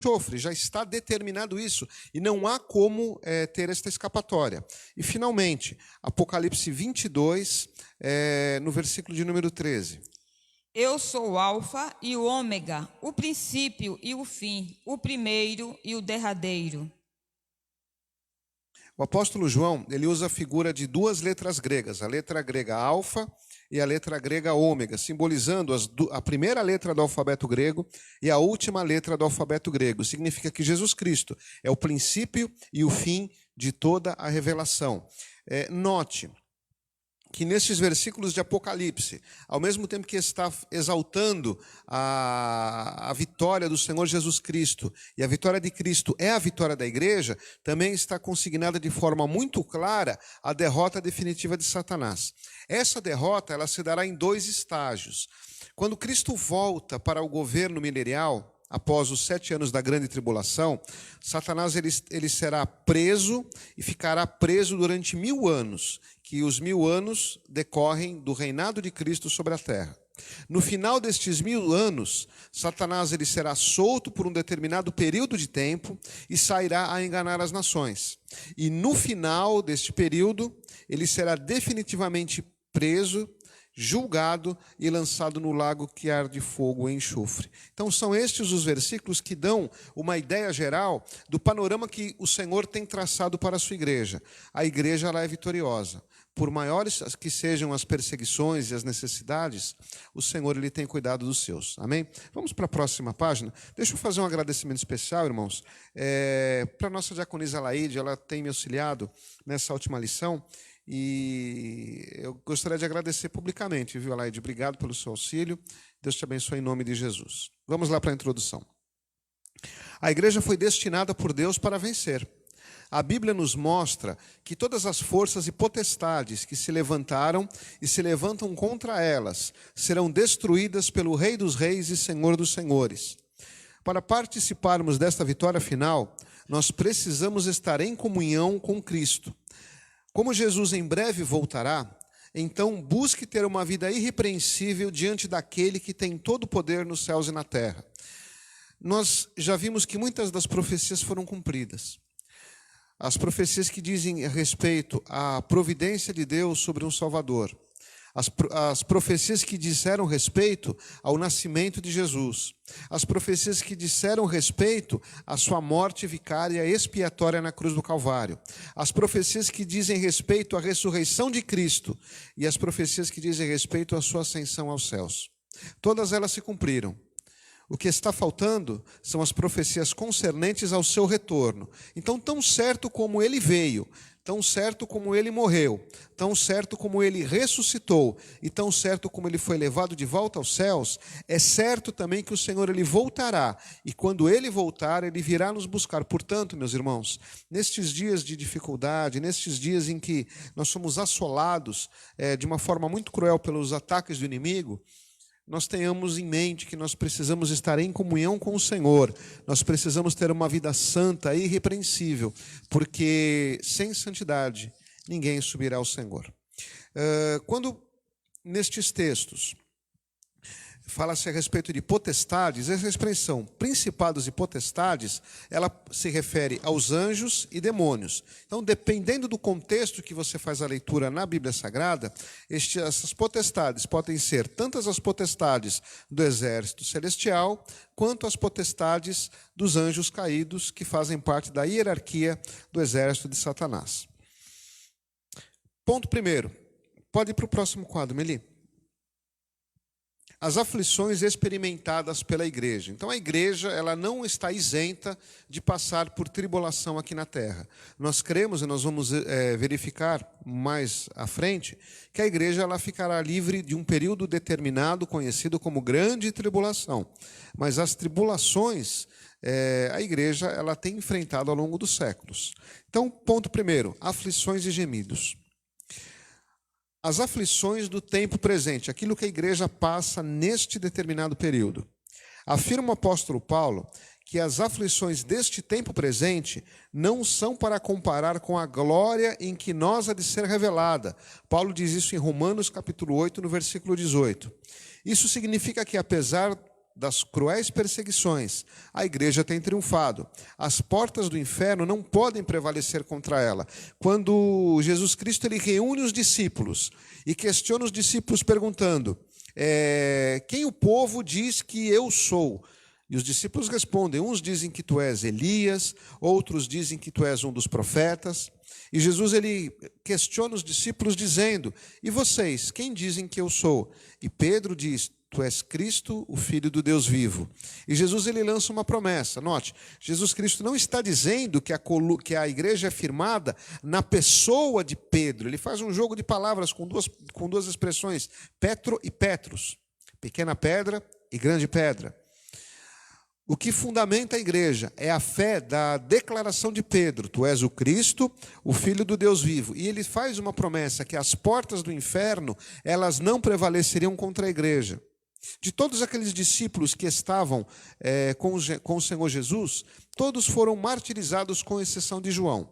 enxofre, já está determinado isso, e não há como ter esta escapatória. E, finalmente, Apocalipse 22, no versículo de número 13. Eu sou o Alfa e o Ômega, o princípio e o fim, o primeiro e o derradeiro. O apóstolo João, ele usa a figura de duas letras gregas, a letra grega alfa e a letra grega ômega, simbolizando a primeira letra do alfabeto grego e a última letra do alfabeto grego. Significa que Jesus Cristo é o princípio e o fim de toda a revelação. Note que nesses versículos de Apocalipse, ao mesmo tempo que está exaltando a vitória do Senhor Jesus Cristo, e a vitória de Cristo é a vitória da igreja, também está consignada de forma muito clara a derrota definitiva de Satanás. Essa derrota, ela se dará em dois estágios. Quando Cristo volta para o governo milenial, após os 7 anos da grande tribulação, Satanás ele será preso e ficará preso durante 1000 anos, que os 1000 anos decorrem do reinado de Cristo sobre a terra. No final destes 1000 anos, Satanás ele será solto por um determinado período de tempo e sairá a enganar as nações. E no final deste período, ele será definitivamente preso, julgado e lançado no lago que arde fogo e enxofre. Então são estes os versículos que dão uma ideia geral do panorama que o Senhor tem traçado para a sua igreja. A igreja ela é vitoriosa. Por maiores que sejam as perseguições e as necessidades, o Senhor ele tem cuidado dos seus. Amém? Vamos para a próxima página. Deixa eu fazer um agradecimento especial, irmãos, para a nossa diaconisa Laide. Ela tem me auxiliado nessa última lição. E eu gostaria de agradecer publicamente, viu, Alaide? Obrigado pelo seu auxílio. Deus te abençoe em nome de Jesus. Vamos lá para a introdução. A igreja foi destinada por Deus para vencer. A Bíblia nos mostra que todas as forças e potestades que se levantaram e se levantam contra elas serão destruídas pelo Rei dos Reis e Senhor dos Senhores. Para participarmos desta vitória final, nós precisamos estar em comunhão com Cristo. Como Jesus em breve voltará, então busque ter uma vida irrepreensível diante daquele que tem todo o poder nos céus e na terra. Nós já vimos que muitas das profecias foram cumpridas. As profecias que dizem respeito à providência de Deus sobre um Salvador. As profecias que disseram respeito ao nascimento de Jesus. As profecias que disseram respeito à sua morte vicária expiatória na cruz do Calvário. As profecias que dizem respeito à ressurreição de Cristo. E as profecias que dizem respeito à sua ascensão aos céus. Todas elas se cumpriram. O que está faltando são as profecias concernentes ao seu retorno. Então, tão certo como ele veio, tão certo como ele morreu, tão certo como ele ressuscitou e tão certo como ele foi levado de volta aos céus, é certo também que o Senhor ele voltará. E quando ele voltar, ele virá nos buscar. Portanto, meus irmãos, nestes dias de dificuldade, nestes dias em que nós somos assolados de uma forma muito cruel pelos ataques do inimigo, nós tenhamos em mente que nós precisamos estar em comunhão com o Senhor. Nós precisamos ter uma vida santa e irrepreensível, porque sem santidade ninguém subirá ao Senhor. Quando nestes textos fala-se a respeito de potestades, essa expressão, principados e potestades, ela se refere aos anjos e demônios. Então, dependendo do contexto que você faz a leitura na Bíblia Sagrada, essas potestades podem ser tantas as potestades do exército celestial, quanto as potestades dos anjos caídos, que fazem parte da hierarquia do exército de Satanás. Ponto primeiro. Pode ir para o próximo quadro, Meli. As aflições experimentadas pela igreja. Então a igreja ela não está isenta de passar por tribulação aqui na terra. Nós cremos, e nós vamos verificar mais à frente, que a igreja ela ficará livre de um período determinado, conhecido como grande tribulação. Mas as tribulações, a igreja ela tem enfrentado ao longo dos séculos. Então, ponto primeiro, aflições e gemidos. As aflições do tempo presente, aquilo que a igreja passa neste determinado período. Afirma o apóstolo Paulo que as aflições deste tempo presente não são para comparar com a glória em que nós há de ser revelada. Paulo diz isso em Romanos capítulo 8, no versículo 18. Isso significa que apesar das cruéis perseguições, a igreja tem triunfado. As portas do inferno não podem prevalecer contra ela. Quando Jesus Cristo ele reúne os discípulos e questiona os discípulos perguntando: quem o povo diz que eu sou? E os discípulos respondem: uns dizem que tu és Elias, outros dizem que tu és um dos profetas. E Jesus ele questiona os discípulos dizendo: e vocês, quem dizem que eu sou? E Pedro diz: tu és Cristo, o Filho do Deus vivo. E Jesus ele lança uma promessa. Note, Jesus Cristo não está dizendo que a igreja é firmada na pessoa de Pedro. Ele faz um jogo de palavras com duas expressões, Petro e Petrus, pequena pedra e grande pedra. O que fundamenta a igreja é a fé da declaração de Pedro: tu és o Cristo, o Filho do Deus vivo. E ele faz uma promessa que as portas do inferno, elas não prevaleceriam contra a igreja. De todos aqueles discípulos que estavam com o Senhor Jesus, todos foram martirizados com exceção de João.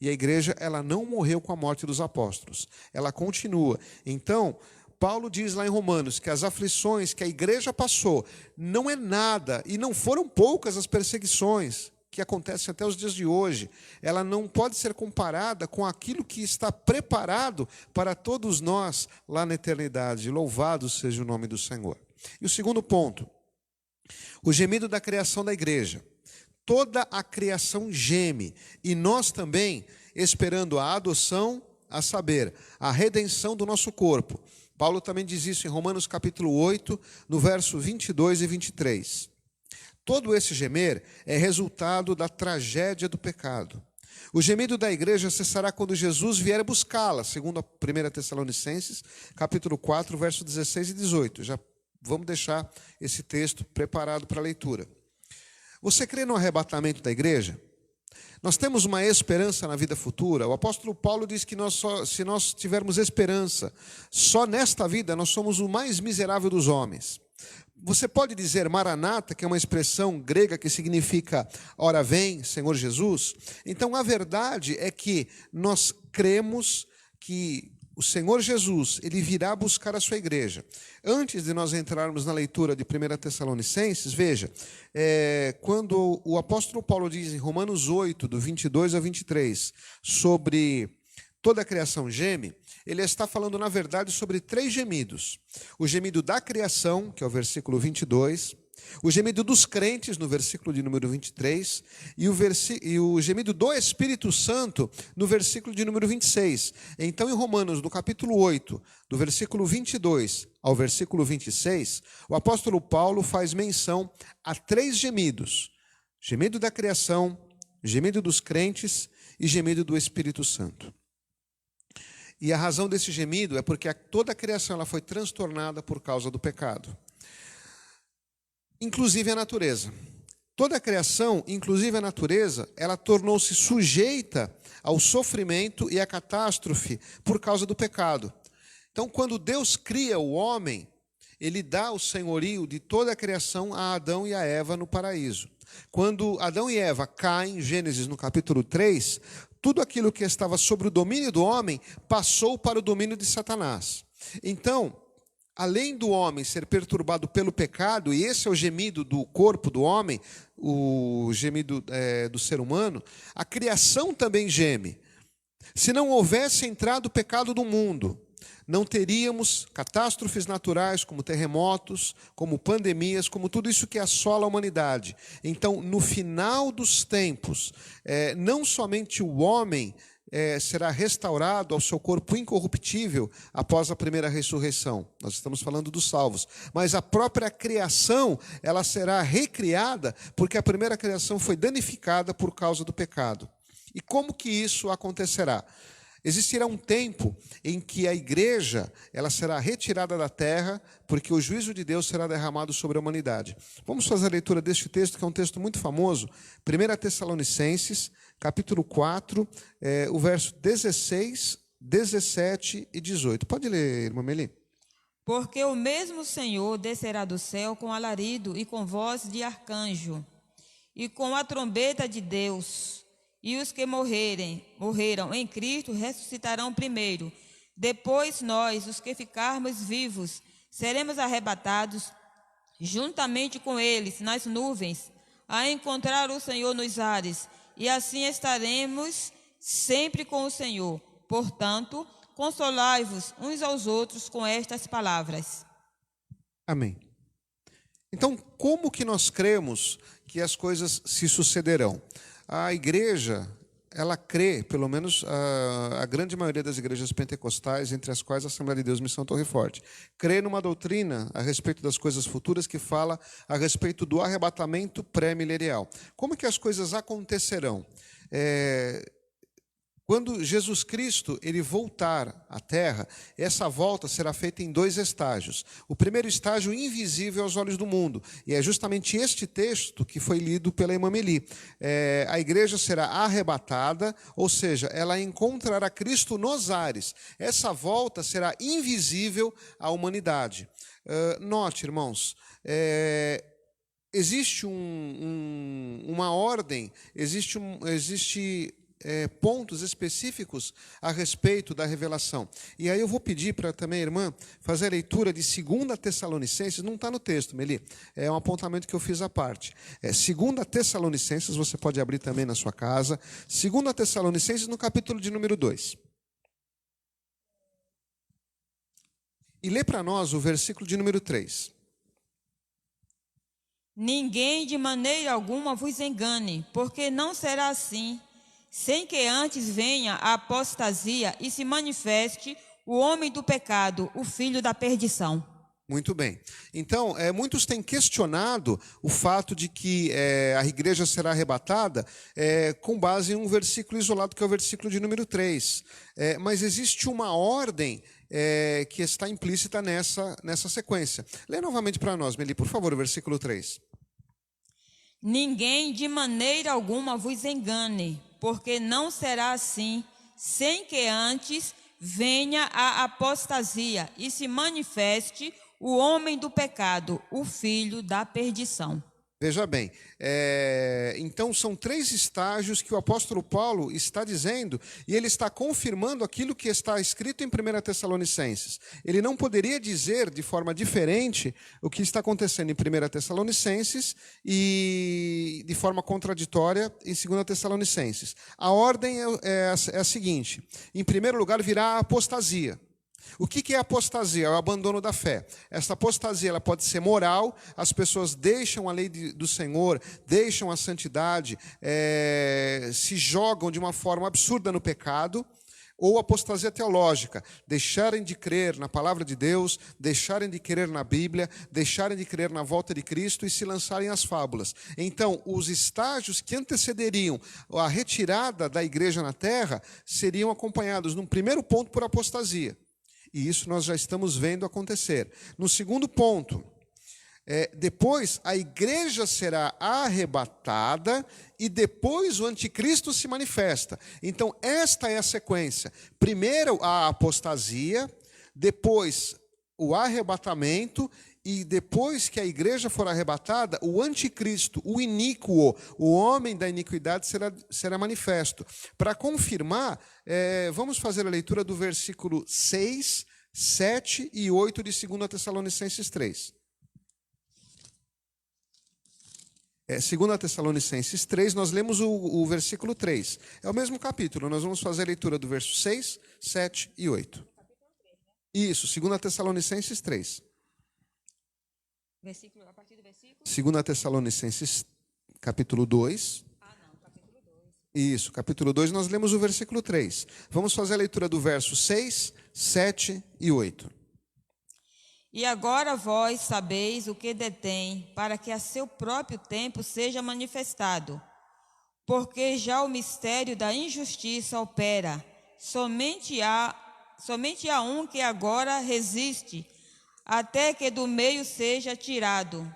E a igreja ela não morreu com a morte dos apóstolos. Ela continua. Então, Paulo diz lá em Romanos que as aflições que a igreja passou não é nada, e não foram poucas as perseguições que acontecem até os dias de hoje. Ela não pode ser comparada com aquilo que está preparado para todos nós lá na eternidade. Louvado seja o nome do Senhor. E o segundo ponto, o gemido da criação da igreja. Toda a criação geme, e nós também esperando a adoção, a saber, a redenção do nosso corpo. Paulo também diz isso em Romanos capítulo 8, no verso 22 e 23. Todo esse gemer é resultado da tragédia do pecado. O gemido da igreja cessará quando Jesus vier buscá-la, segundo a 1 Tessalonicenses, capítulo 4, verso 16 e 18. Já vamos deixar esse texto preparado para a leitura. Você crê no arrebatamento da igreja? Nós temos uma esperança na vida futura. O apóstolo Paulo diz que se nós tivermos esperança só nesta vida, nós somos o mais miserável dos homens. Você pode dizer Maranata, que é uma expressão grega que significa ora vem, Senhor Jesus? Então a verdade é que nós cremos que o Senhor Jesus, ele virá buscar a sua igreja. Antes de nós entrarmos na leitura de 1 Tessalonicenses, veja, quando o apóstolo Paulo diz em Romanos 8, do 22 ao 23, sobre toda a criação geme, ele está falando, na verdade, sobre 3 gemidos. O gemido da criação, que é o versículo 22, o gemido dos crentes, no versículo de número 23, e o gemido do Espírito Santo, no versículo de número 26. Então, em Romanos, no capítulo 8, do versículo 22 ao versículo 26, o apóstolo Paulo faz menção a 3 gemidos: gemido da criação, gemido dos crentes e gemido do Espírito Santo. E a razão desse gemido é porque toda a criação ela foi transtornada por causa do pecado. Inclusive a natureza. Toda a criação, inclusive a natureza, ela tornou-se sujeita ao sofrimento e à catástrofe por causa do pecado. Então, quando Deus cria o homem, ele dá o senhorio de toda a criação a Adão e a Eva no paraíso. Quando Adão e Eva caem, Gênesis no capítulo 3, tudo aquilo que estava sobre o domínio do homem passou para o domínio de Satanás. Então, além do homem ser perturbado pelo pecado, e esse é o gemido do corpo do homem, o gemido do ser humano, a criação também geme. Se não houvesse entrado o pecado no mundo, não teríamos catástrofes naturais como terremotos, como pandemias, como tudo isso que assola a humanidade. Então, no final dos tempos, não somente o homem será restaurado ao seu corpo incorruptível após a primeira ressurreição. Nós estamos falando dos salvos. Mas a própria criação, ela será recriada porque a primeira criação foi danificada por causa do pecado. E como que isso acontecerá? Existirá um tempo em que a igreja ela será retirada da terra, porque o juízo de Deus será derramado sobre a humanidade. Vamos fazer a leitura deste texto, que é um texto muito famoso, 1 Tessalonicenses, capítulo 4, o verso 16, 17 e 18. Pode ler, irmã Meli. Porque o mesmo Senhor descerá do céu com alarido e com voz de arcanjo, e com a trombeta de Deus. E os que morreram em Cristo ressuscitarão primeiro. Depois nós, os que ficarmos vivos, seremos arrebatados juntamente com eles nas nuvens, a encontrar o Senhor nos ares, e assim estaremos sempre com o Senhor. Portanto, consolai-vos uns aos outros com estas palavras. Amém. Então, como que nós cremos que as coisas se sucederão? A igreja, ela crê, pelo menos a grande maioria das igrejas pentecostais, entre as quais a Assembleia de Deus Missão Torre Forte, crê numa doutrina a respeito das coisas futuras que fala a respeito do arrebatamento pré-milenial. Como que as coisas acontecerão? Quando Jesus Cristo ele voltar à Terra, essa volta será feita em 2 estágios. O primeiro estágio, invisível aos olhos do mundo. E é justamente este texto que foi lido pela irmã Meli. A igreja será arrebatada, ou seja, ela encontrará Cristo nos ares. Essa volta será invisível à humanidade. Note, irmãos, existe uma ordem, existe pontos específicos a respeito da revelação. E aí eu vou pedir para também a irmã fazer a leitura de 2 Tessalonicenses, não está no texto, Meli, é um apontamento que eu fiz à parte. 2 Tessalonicenses, você pode abrir também na sua casa, 2 Tessalonicenses no capítulo de número 2. E lê para nós o versículo de número 3. Ninguém de maneira alguma vos engane, porque não será assim, sem que antes venha a apostasia e se manifeste o homem do pecado, o filho da perdição. Muito bem. Então, muitos têm questionado o fato de que a igreja será arrebatada com base em um versículo isolado, que é o versículo de número 3. Mas existe uma ordem que está implícita nessa sequência. Lê novamente para nós, Meli, por favor, o versículo 3. Ninguém de maneira alguma vos engane, porque não será assim, sem que antes venha a apostasia e se manifeste o homem do pecado, o filho da perdição. Veja bem, então são 3 estágios que o apóstolo Paulo está dizendo, e ele está confirmando aquilo que está escrito em 1 Tessalonicenses. Ele não poderia dizer de forma diferente o que está acontecendo em 1 Tessalonicenses e de forma contraditória em 2 Tessalonicenses. A ordem é a seguinte: em primeiro lugar virá a apostasia. O que é apostasia? É o abandono da fé. Essa apostasia ela pode ser moral, as pessoas deixam a lei do Senhor, deixam a santidade, se jogam de uma forma absurda no pecado, ou apostasia teológica, deixarem de crer na palavra de Deus, deixarem de crer na Bíblia, deixarem de crer na volta de Cristo e se lançarem às fábulas. Então, os estágios que antecederiam a retirada da igreja na terra seriam acompanhados, num primeiro ponto, por apostasia. E isso nós já estamos vendo acontecer. No segundo ponto, depois a igreja será arrebatada e depois o anticristo se manifesta. Então, esta é a sequência. Primeiro a apostasia, depois o arrebatamento e depois que a igreja for arrebatada, o anticristo, o iníquo, o homem da iniquidade será manifesto. Para confirmar, vamos fazer a leitura do versículo 6, 7 e 8 de 2 Tessalonicenses 3. 2 Tessalonicenses 3, nós lemos o versículo 3. É o mesmo capítulo, nós vamos fazer a leitura do verso 6, 7 e 8. Isso, 2 Tessalonicenses 3. A partir do versículo? 2 Tessalonicenses, capítulo 2. Capítulo 2. Isso, capítulo 2, nós lemos o versículo 3. Vamos fazer a leitura do verso 6, 7 e 8. E agora vós sabeis o que detém, para que a seu próprio tempo seja manifestado. Porque já o mistério da injustiça opera, somente há um que agora resiste, até que do meio seja tirado.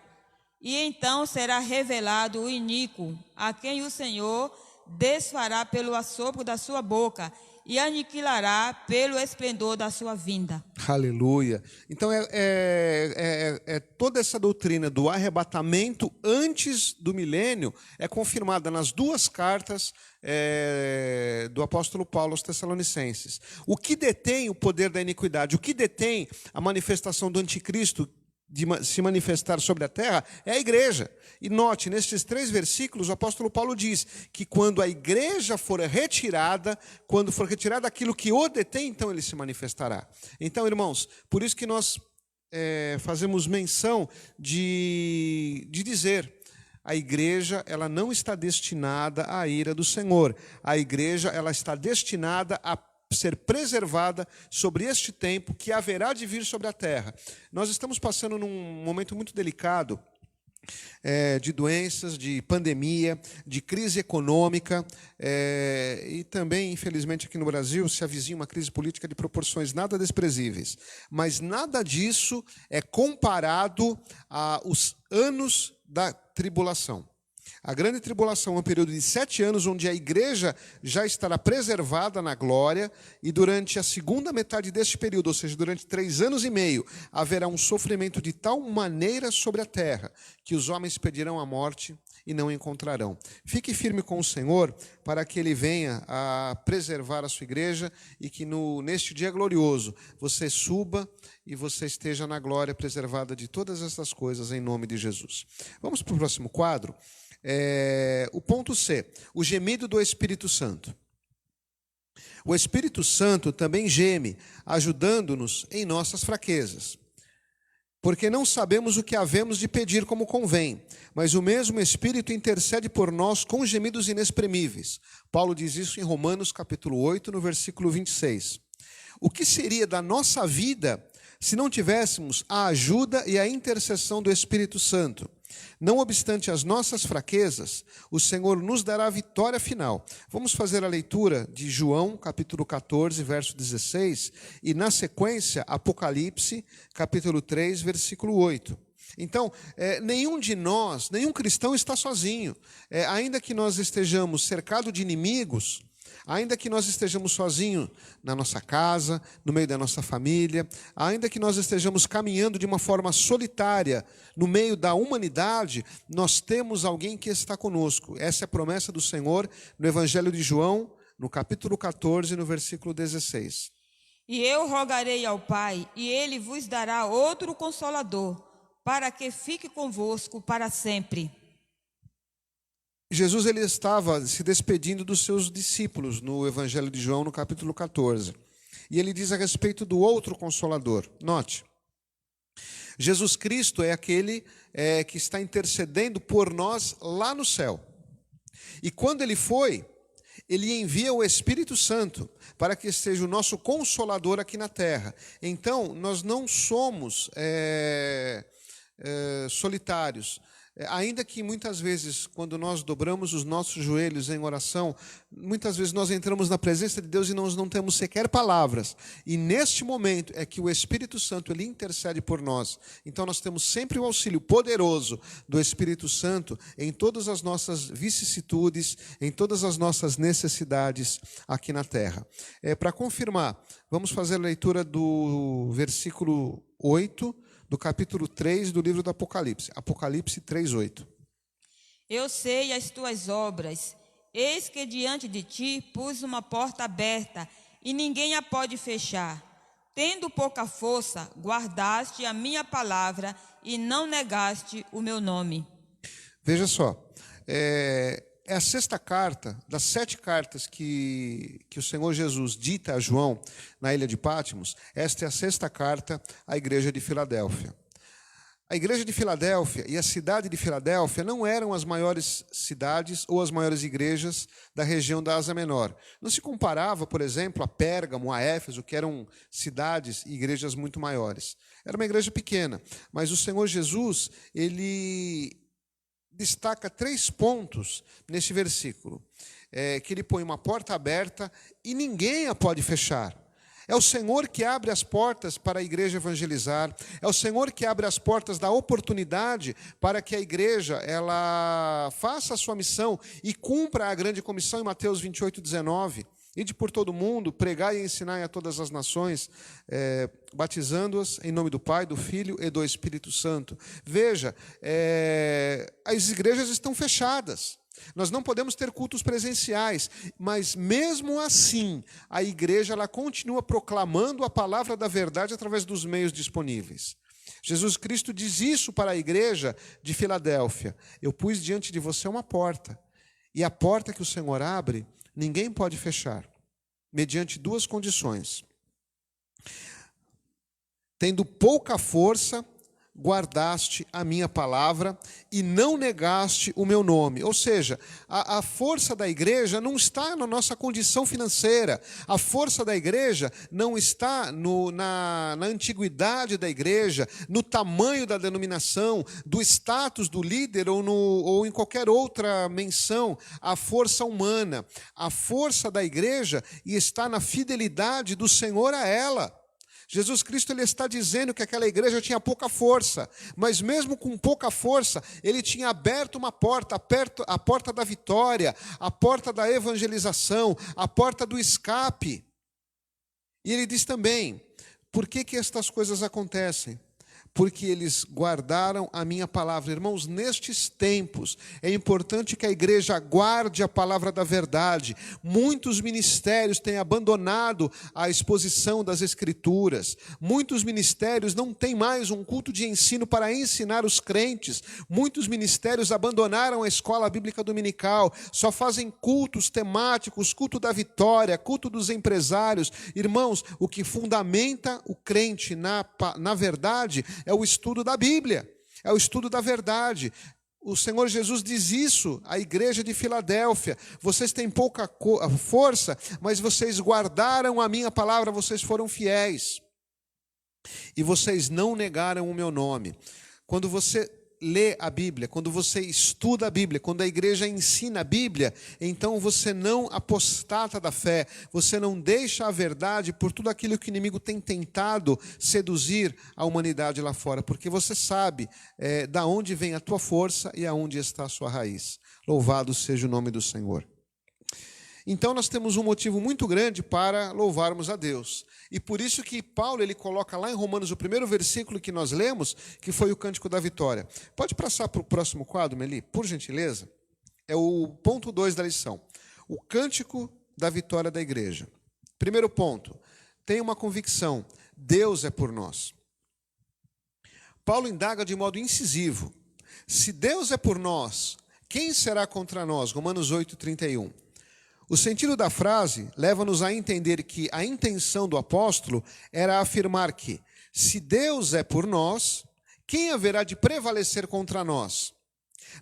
E então será revelado o iníquo, a quem o Senhor desfará pelo assopro da sua boca e aniquilará pelo esplendor da sua vinda. Aleluia. Então toda essa doutrina do arrebatamento antes do milênio é confirmada nas 2 cartas do apóstolo Paulo aos Tessalonicenses. O que detém o poder da iniquidade, o que detém a manifestação do anticristo, se manifestar sobre a terra é a igreja. E note, nestes 3 versículos, o apóstolo Paulo diz que quando a igreja for retirada, quando for retirado aquilo que o detém, então ele se manifestará. Então, irmãos, por isso que nós fazemos menção de dizer: a igreja ela não está destinada à ira do Senhor. A igreja ela está destinada a ser preservada sobre este tempo que haverá de vir sobre a terra. Nós estamos passando num momento muito delicado, de doenças, de pandemia, de crise econômica, e também, infelizmente, aqui no Brasil se avizinha uma crise política de proporções nada desprezíveis. Mas nada disso é comparado aos anos da tribulação. A grande tribulação é um período de 7 anos, onde a igreja já estará preservada na glória, e durante a segunda metade deste período, ou seja, durante 3 anos e meio, haverá um sofrimento de tal maneira sobre a terra, que os homens pedirão a morte e não encontrarão. Fique firme com o Senhor, para que Ele venha a preservar a sua igreja, e que neste dia glorioso, você suba e você esteja na glória, preservada de todas essas coisas, em nome de Jesus. Vamos para o próximo quadro. O ponto C, o gemido do Espírito Santo. O Espírito Santo também geme, ajudando-nos em nossas fraquezas. Porque não sabemos o que havemos de pedir como convém, mas o mesmo Espírito intercede por nós com gemidos inexprimíveis. Paulo diz isso em Romanos capítulo 8, no versículo 26. O que seria da nossa vida se não tivéssemos a ajuda e a intercessão do Espírito Santo? Não obstante as nossas fraquezas, o Senhor nos dará a vitória final. Vamos fazer a leitura de João, capítulo 14, verso 16, e na sequência, Apocalipse, capítulo 3, versículo 8. Então, nenhum de nós, nenhum cristão está sozinho. Ainda que nós estejamos cercados de inimigos, ainda que nós estejamos sozinhos na nossa casa, no meio da nossa família, ainda que nós estejamos caminhando de uma forma solitária no meio da humanidade, nós temos alguém que está conosco. Essa é a promessa do Senhor no Evangelho de João, no capítulo 14, no versículo 16. E eu rogarei ao Pai, e Ele vos dará outro Consolador, para que fique convosco para sempre. Jesus ele estava se despedindo dos seus discípulos no Evangelho de João, no capítulo 14. E ele diz a respeito do outro Consolador. Note, Jesus Cristo é aquele que está intercedendo por nós lá no céu. E quando ele foi, ele envia o Espírito Santo para que seja o nosso Consolador aqui na terra. Então, nós não somos solitários. Ainda que muitas vezes, quando nós dobramos os nossos joelhos em oração, muitas vezes nós entramos na presença de Deus e nós não temos sequer palavras. E neste momento é que o Espírito Santo ele intercede por nós. Então nós temos sempre o auxílio poderoso do Espírito Santo em todas as nossas vicissitudes, em todas as nossas necessidades aqui na terra. Para confirmar, vamos fazer a leitura do versículo 8, do capítulo 3 do livro do Apocalipse. Apocalipse 3, 8. Eu sei as tuas obras. Eis que diante de ti pus uma porta aberta, e ninguém a pode fechar. Tendo pouca força, guardaste a minha palavra, e não negaste o meu nome. Veja só, é a 6ª carta, das 7 cartas que o Senhor Jesus dita a João na ilha de Patmos, esta é a 6ª carta à igreja de Filadélfia. A igreja de Filadélfia e a cidade de Filadélfia não eram as maiores cidades ou as maiores igrejas da região da Ásia Menor. Não se comparava, por exemplo, a Pérgamo, a Éfeso, que eram cidades e igrejas muito maiores. Era uma igreja pequena, mas o Senhor Jesus, ele destaca 3 pontos neste versículo. Que ele põe uma porta aberta e ninguém a pode fechar. É o Senhor que abre as portas para a igreja evangelizar. É o Senhor que abre as portas da oportunidade para que a igreja ela faça a sua missão e cumpra a grande comissão em Mateus 28, 19. Ide por todo mundo, pregai e ensinai a todas as nações, batizando-as em nome do Pai, do Filho e do Espírito Santo. Veja, as igrejas estão fechadas. Nós não podemos ter cultos presenciais, mas mesmo assim, a igreja ela continua proclamando a palavra da verdade através dos meios disponíveis. Jesus Cristo diz isso para a igreja de Filadélfia: eu pus diante de você uma porta, e a porta que o Senhor abre, ninguém pode fechar, mediante duas condições. Tendo pouca força, guardaste a minha palavra e não negaste o meu nome. Ou seja, a força da igreja não está na nossa condição financeira. A força da igreja não está na antiguidade da igreja, no tamanho da denominação, do status do líder ou em qualquer outra menção. A força humana. A força da igreja está na fidelidade do Senhor a ela. Jesus Cristo ele está dizendo que aquela igreja tinha pouca força, mas mesmo com pouca força, ele tinha aberto uma porta, a porta da vitória, a porta da evangelização, a porta do escape. E ele diz também, por que estas coisas acontecem? Porque eles guardaram a minha palavra. Irmãos, nestes tempos, é importante que a igreja guarde a palavra da verdade. Muitos ministérios têm abandonado a exposição das Escrituras. Muitos ministérios não têm mais um culto de ensino para ensinar os crentes. Muitos ministérios abandonaram a escola bíblica dominical. Só fazem cultos temáticos, culto da vitória, culto dos empresários. Irmãos, o que fundamenta o crente na verdade é o estudo da Bíblia, é o estudo da verdade. O Senhor Jesus diz isso à igreja de Filadélfia: vocês têm pouca força, mas vocês guardaram a minha palavra, vocês foram fiéis. E vocês não negaram o meu nome. Quando você lê a Bíblia, quando você estuda a Bíblia, quando a igreja ensina a Bíblia, então você não apostata da fé, você não deixa a verdade por tudo aquilo que o inimigo tem tentado seduzir a humanidade lá fora, porque você sabe da onde vem a tua força e aonde está a sua raiz. Louvado seja o nome do Senhor. Então nós temos um motivo muito grande para louvarmos a Deus. E por isso que Paulo ele coloca lá em Romanos o primeiro versículo que nós lemos, que foi o Cântico da Vitória. Pode passar para o próximo quadro, Meli, por gentileza? É o ponto 2 da lição. O Cântico da Vitória da igreja. Primeiro ponto, tenha uma convicção: Deus é por nós. Paulo indaga de modo incisivo: se Deus é por nós, quem será contra nós? Romanos 8:31. O sentido da frase leva-nos a entender que a intenção do apóstolo era afirmar que, se Deus é por nós, quem haverá de prevalecer contra nós?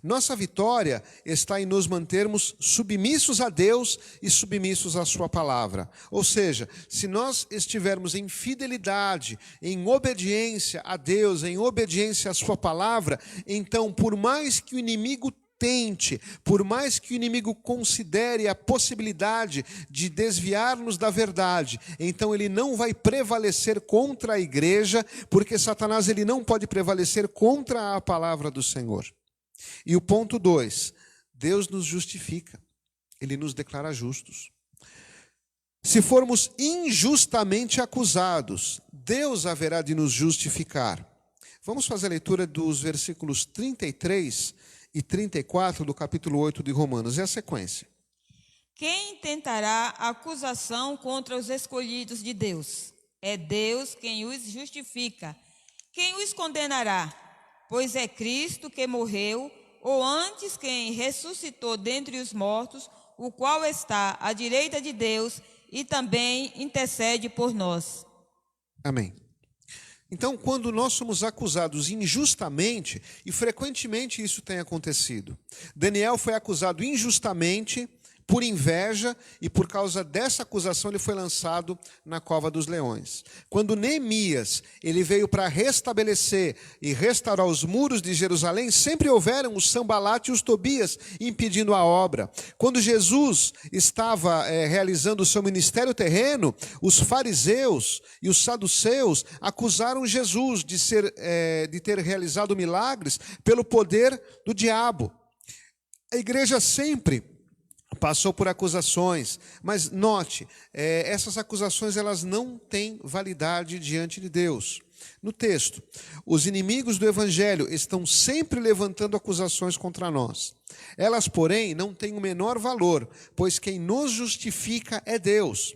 Nossa vitória está em nos mantermos submissos a Deus e submissos à sua palavra. Ou seja, se nós estivermos em fidelidade, em obediência a Deus, em obediência à sua palavra, então, por mais que o inimigo tente, por mais que o inimigo considere a possibilidade de desviar-nos da verdade, então ele não vai prevalecer contra a igreja, porque Satanás ele não pode prevalecer contra a palavra do Senhor. E o ponto 2, Deus nos justifica, ele nos declara justos. Se formos injustamente acusados, Deus haverá de nos justificar. Vamos fazer a leitura dos versículos 33 e 34 do capítulo 8 de Romanos. É a sequência. Quem tentará acusação contra os escolhidos de Deus? É Deus quem os justifica. Quem os condenará? Pois é Cristo que morreu, ou antes quem ressuscitou dentre os mortos, o qual está à direita de Deus e também intercede por nós. Amém. Então, quando nós somos acusados injustamente, e frequentemente isso tem acontecido, Daniel foi acusado injustamente por inveja, e por causa dessa acusação ele foi lançado na cova dos leões. Quando Neemias ele veio para restabelecer e restaurar os muros de Jerusalém, sempre houveram os Sambalate e os Tobias impedindo a obra. Quando Jesus estava realizando o seu ministério terreno, os fariseus e os saduceus acusaram Jesus de ter realizado milagres pelo poder do diabo. A igreja sempre passou por acusações, mas note, essas acusações elas não têm validade diante de Deus. No texto, os inimigos do evangelho estão sempre levantando acusações contra nós. Elas, porém, não têm o menor valor, pois quem nos justifica é Deus.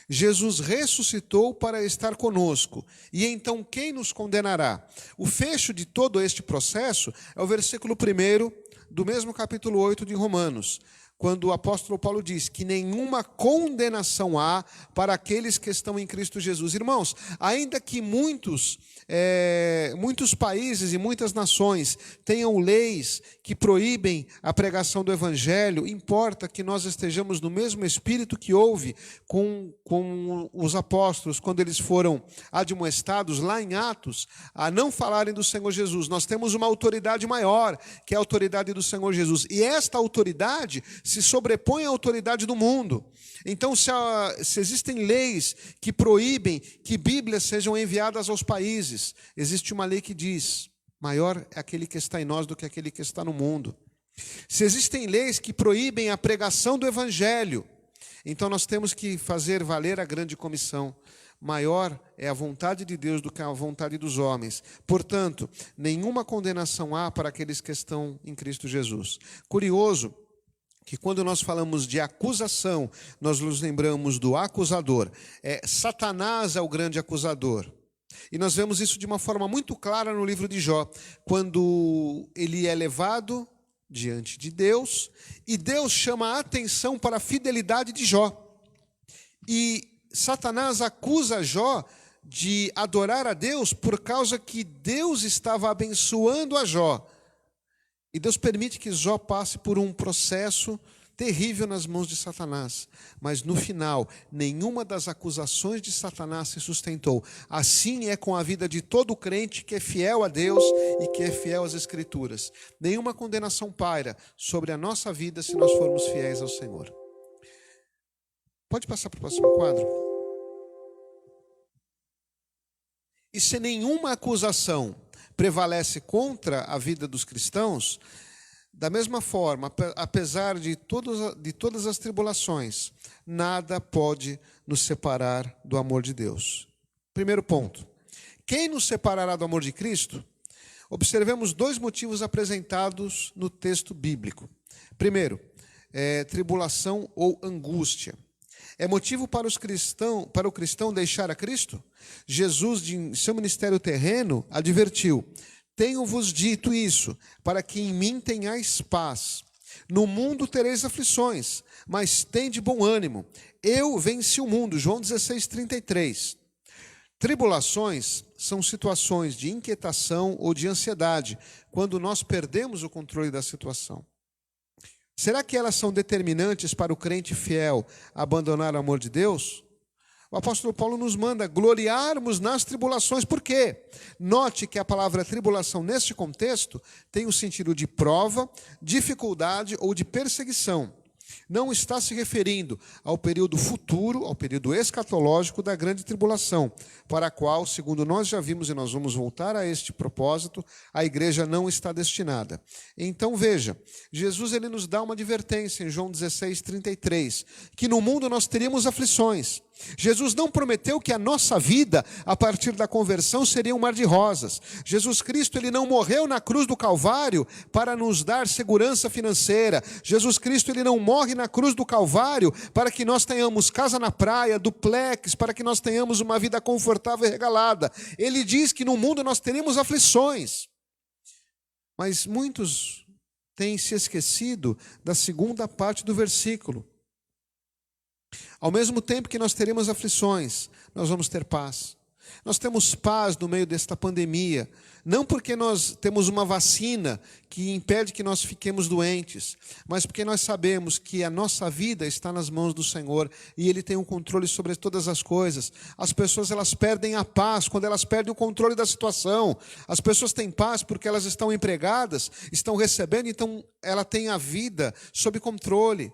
Jesus ressuscitou para estar conosco. E então quem nos condenará? O fecho de todo este processo é o versículo 1 do mesmo capítulo 8 de Romanos, quando o apóstolo Paulo diz que nenhuma condenação há para aqueles que estão em Cristo Jesus. Irmãos, ainda que muitos países e muitas nações tenham leis que proíbem a pregação do evangelho, importa que nós estejamos no mesmo espírito que houve com os apóstolos, quando eles foram admoestados lá em Atos, a não falarem do Senhor Jesus. Nós temos uma autoridade maior, que é a autoridade do Senhor Jesus, e esta autoridade se sobrepõe à autoridade do mundo. Então, se existem leis que proíbem que Bíblias sejam enviadas aos países, existe uma lei que diz: maior é aquele que está em nós do que aquele que está no mundo. Se existem leis que proíbem a pregação do Evangelho, então nós temos que fazer valer a grande comissão. Maior é a vontade de Deus do que a vontade dos homens. Portanto, nenhuma condenação há para aqueles que estão em Cristo Jesus. Curioso que quando nós falamos de acusação, nós nos lembramos do acusador. Satanás é o grande acusador. E nós vemos isso de uma forma muito clara no livro de Jó, quando ele é levado diante de Deus, e Deus chama a atenção para a fidelidade de Jó. E Satanás acusa Jó de adorar a Deus por causa que Deus estava abençoando a Jó. E Deus permite que Jó passe por um processo terrível nas mãos de Satanás. Mas no final, nenhuma das acusações de Satanás se sustentou. Assim é com a vida de todo crente que é fiel a Deus e que é fiel às Escrituras. Nenhuma condenação paira sobre a nossa vida se nós formos fiéis ao Senhor. Pode passar para o próximo quadro? E se nenhuma acusação prevalece contra a vida dos cristãos, da mesma forma, apesar de todas as tribulações, nada pode nos separar do amor de Deus. Primeiro ponto: quem nos separará do amor de Cristo? Observemos dois motivos apresentados no texto bíblico. Primeiro, tribulação ou angústia. É motivo para o cristão deixar a Cristo? Jesus, em seu ministério terreno, advertiu: tenho-vos dito isso, para que em mim tenhais paz. No mundo tereis aflições, mas tende bom ânimo. Eu venci o mundo. João 16:33. Tribulações são situações de inquietação ou de ansiedade, quando nós perdemos o controle da situação. Será que elas são determinantes para o crente fiel abandonar o amor de Deus? O apóstolo Paulo nos manda gloriarmos nas tribulações. Por quê? Note que a palavra tribulação, neste contexto, tem o sentido de prova, dificuldade ou de perseguição. Não está se referindo ao período futuro, ao período escatológico da grande tribulação, para a qual, segundo nós já vimos, e nós vamos voltar a este propósito, a igreja não está destinada. Então veja, Jesus ele nos dá uma advertência em João 16:33, que no mundo nós teríamos aflições. Jesus não prometeu que a nossa vida, a partir da conversão, seria um mar de rosas. Jesus Cristo ele não morreu na cruz do Calvário para nos dar segurança financeira. Jesus Cristo ele não morre na cruz do Calvário para que nós tenhamos casa na praia, duplex, para que nós tenhamos uma vida confortável e regalada. Ele diz que no mundo nós teremos aflições. Mas muitos têm se esquecido da segunda parte do versículo. Ao mesmo tempo que nós teremos aflições, nós vamos ter paz. Nós temos paz no meio desta pandemia, não porque nós temos uma vacina que impede que nós fiquemos doentes, mas porque nós sabemos que a nossa vida está nas mãos do Senhor e Ele tem um controle sobre todas as coisas. As pessoas elas perdem a paz quando elas perdem o controle da situação. As pessoas têm paz porque elas estão empregadas, estão recebendo, então ela tem a vida sob controle.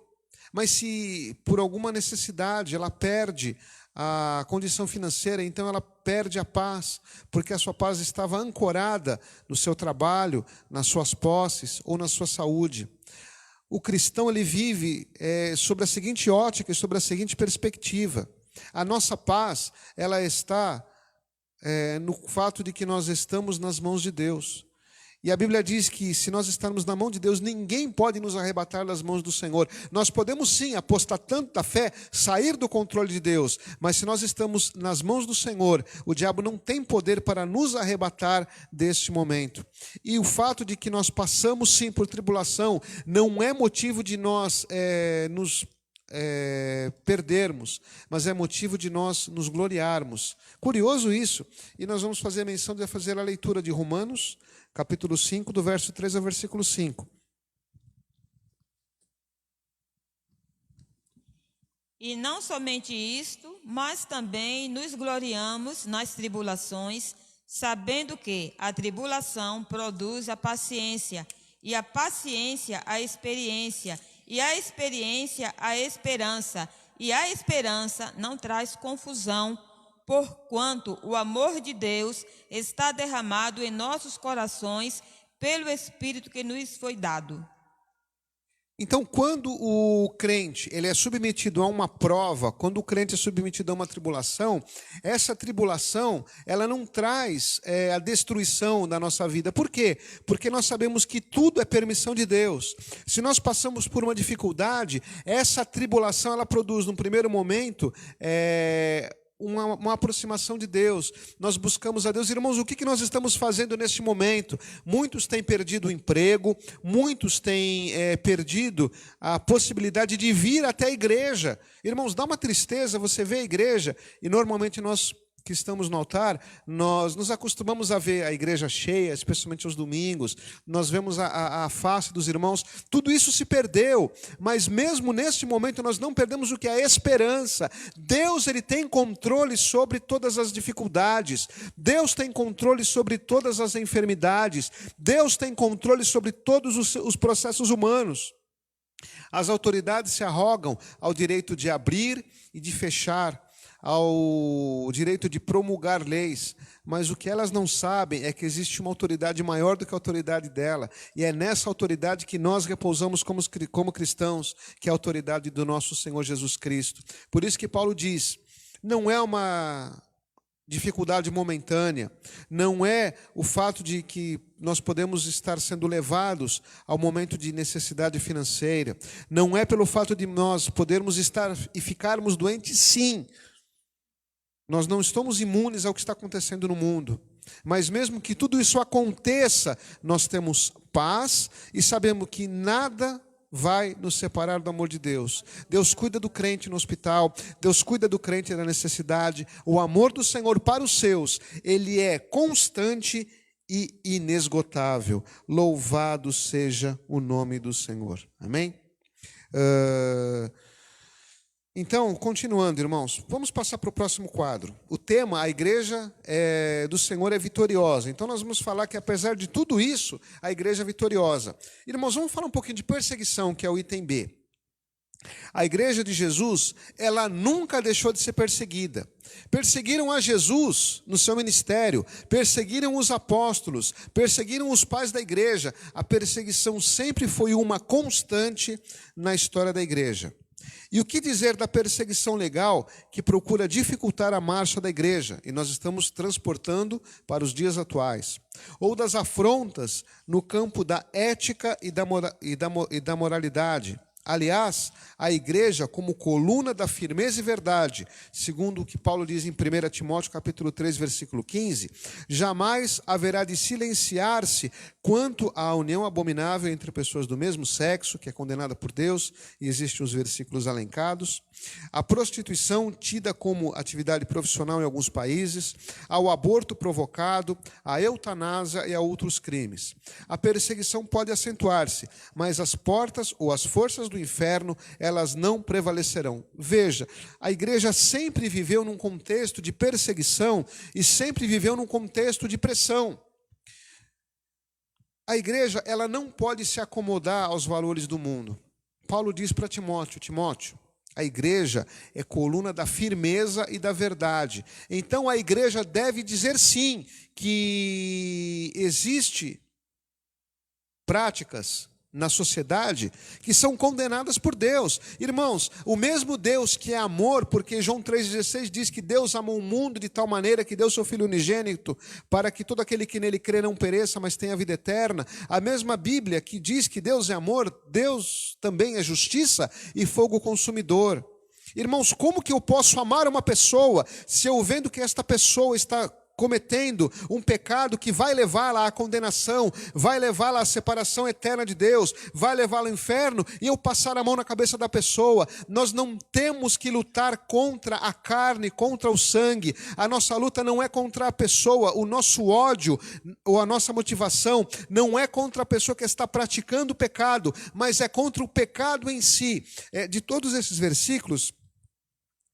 Mas se por alguma necessidade ela perde a condição financeira, então ela perde a paz, porque a sua paz estava ancorada no seu trabalho, nas suas posses ou na sua saúde. O cristão ele vive sobre a seguinte ótica e sobre a seguinte perspectiva: a nossa paz ela está no fato de que nós estamos nas mãos de Deus. E a Bíblia diz que se nós estarmos na mão de Deus, ninguém pode nos arrebatar das mãos do Senhor. Nós podemos sim apostar tanto da fé, sair do controle de Deus, mas se nós estamos nas mãos do Senhor, o diabo não tem poder para nos arrebatar deste momento. E o fato de que nós passamos sim por tribulação não é motivo de nós nos perdermos, mas é motivo de nós nos gloriarmos. Curioso isso. E nós vamos fazer a menção de fazer a leitura de Romanos, capítulo 5, do verso 3 ao versículo 5. E não somente isto, mas também nos gloriamos nas tribulações, sabendo que a tribulação produz a paciência, e a paciência a experiência, e a experiência a esperança, e a esperança não traz confusão, porquanto o amor de Deus está derramado em nossos corações pelo Espírito que nos foi dado. Então, quando o crente ele é submetido a uma prova, quando o crente é submetido a uma tribulação, essa tribulação ela não traz a destruição da nossa vida. Por quê? Porque nós sabemos que tudo é permissão de Deus. Se nós passamos por uma dificuldade, essa tribulação ela produz, num primeiro momento, uma aproximação de Deus. Nós buscamos a Deus. Irmãos, o que nós estamos fazendo neste momento? Muitos têm perdido o emprego, muitos têm perdido a possibilidade de vir até a igreja. Irmãos, dá uma tristeza você ver a igreja, e normalmente nós que estamos no altar, nós nos acostumamos a ver a igreja cheia, especialmente aos domingos, nós vemos a face dos irmãos, tudo isso se perdeu, mas mesmo neste momento nós não perdemos o que é a esperança. Deus ele tem controle sobre todas as dificuldades, Deus tem controle sobre todas as enfermidades, Deus tem controle sobre todos os processos humanos. As autoridades se arrogam ao direito de abrir e de fechar, ao direito de promulgar leis, mas o que elas não sabem é que existe uma autoridade maior do que a autoridade dela, e é nessa autoridade que nós repousamos como cristãos, que é a autoridade do nosso Senhor Jesus Cristo. Por isso que Paulo diz, não é uma dificuldade momentânea, não é o fato de que nós podemos estar sendo levados ao momento de necessidade financeira, não é pelo fato de nós podermos estar e ficarmos doentes, sim. Nós não estamos imunes ao que está acontecendo no mundo, mas mesmo que tudo isso aconteça, nós temos paz e sabemos que nada vai nos separar do amor de Deus. Deus cuida do crente no hospital, Deus cuida do crente na necessidade. O amor do Senhor para os seus, ele é constante e inesgotável. Louvado seja o nome do Senhor. Amém? Então, continuando, irmãos, vamos passar para o próximo quadro. O tema, a igreja do Senhor é vitoriosa. Então, nós vamos falar que, apesar de tudo isso, a igreja é vitoriosa. Irmãos, vamos falar um pouquinho de perseguição, que é o item B. A igreja de Jesus, ela nunca deixou de ser perseguida. Perseguiram a Jesus no seu ministério, perseguiram os apóstolos, perseguiram os pais da igreja. A perseguição sempre foi uma constante na história da igreja. E o que dizer da perseguição legal que procura dificultar a marcha da igreja, e nós estamos transportando para os dias atuais? Ou das afrontas no campo da ética e da moralidade? Aliás, a igreja como coluna da firmeza e verdade, segundo o que Paulo diz em 1 Timóteo capítulo 3, versículo 15, jamais haverá de silenciar-se quanto à união abominável entre pessoas do mesmo sexo, que é condenada por Deus, e existem os versículos alencados, a prostituição tida como atividade profissional em alguns países, ao aborto provocado, à eutanásia e a outros crimes. A perseguição pode acentuar-se, mas as portas ou as forças do inferno, elas não prevalecerão. Veja, a igreja sempre viveu num contexto de perseguição e sempre viveu num contexto de pressão. A igreja, ela não pode se acomodar aos valores do mundo. Paulo diz para Timóteo, a igreja é coluna da firmeza e da verdade. Então a igreja deve dizer sim, que existe práticas na sociedade que são condenadas por Deus. Irmãos, o mesmo Deus que é amor, porque João 3,16 diz que Deus amou o mundo de tal maneira que deu seu Filho unigênito, para que todo aquele que nele crê não pereça, mas tenha vida eterna. A mesma Bíblia que diz que Deus é amor, Deus também é justiça e fogo consumidor. Irmãos, como que eu posso amar uma pessoa se eu vendo que esta pessoa está cometendo um pecado que vai levá-la à condenação, vai levá-la à separação eterna de Deus, vai levá-la ao inferno, e eu passar a mão na cabeça da pessoa? Nós não temos que lutar contra a carne, contra o sangue. A nossa luta não é contra a pessoa, o nosso ódio ou a nossa motivação não é contra a pessoa que está praticando o pecado, mas é contra o pecado em si. De todos esses versículos,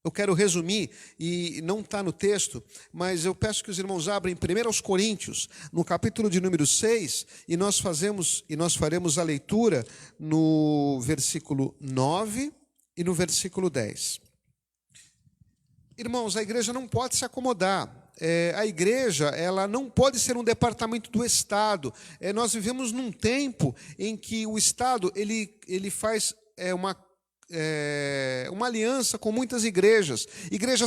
eu quero resumir, e não está no texto, mas eu peço que os irmãos abram em 1 Coríntios, no capítulo de número 6, e nós faremos a leitura no versículo 9 e no versículo 10. Irmãos, a igreja não pode se acomodar. A igreja, ela não pode ser um departamento do Estado. Nós vivemos num tempo em que o Estado ele faz uma aliança com muitas igrejas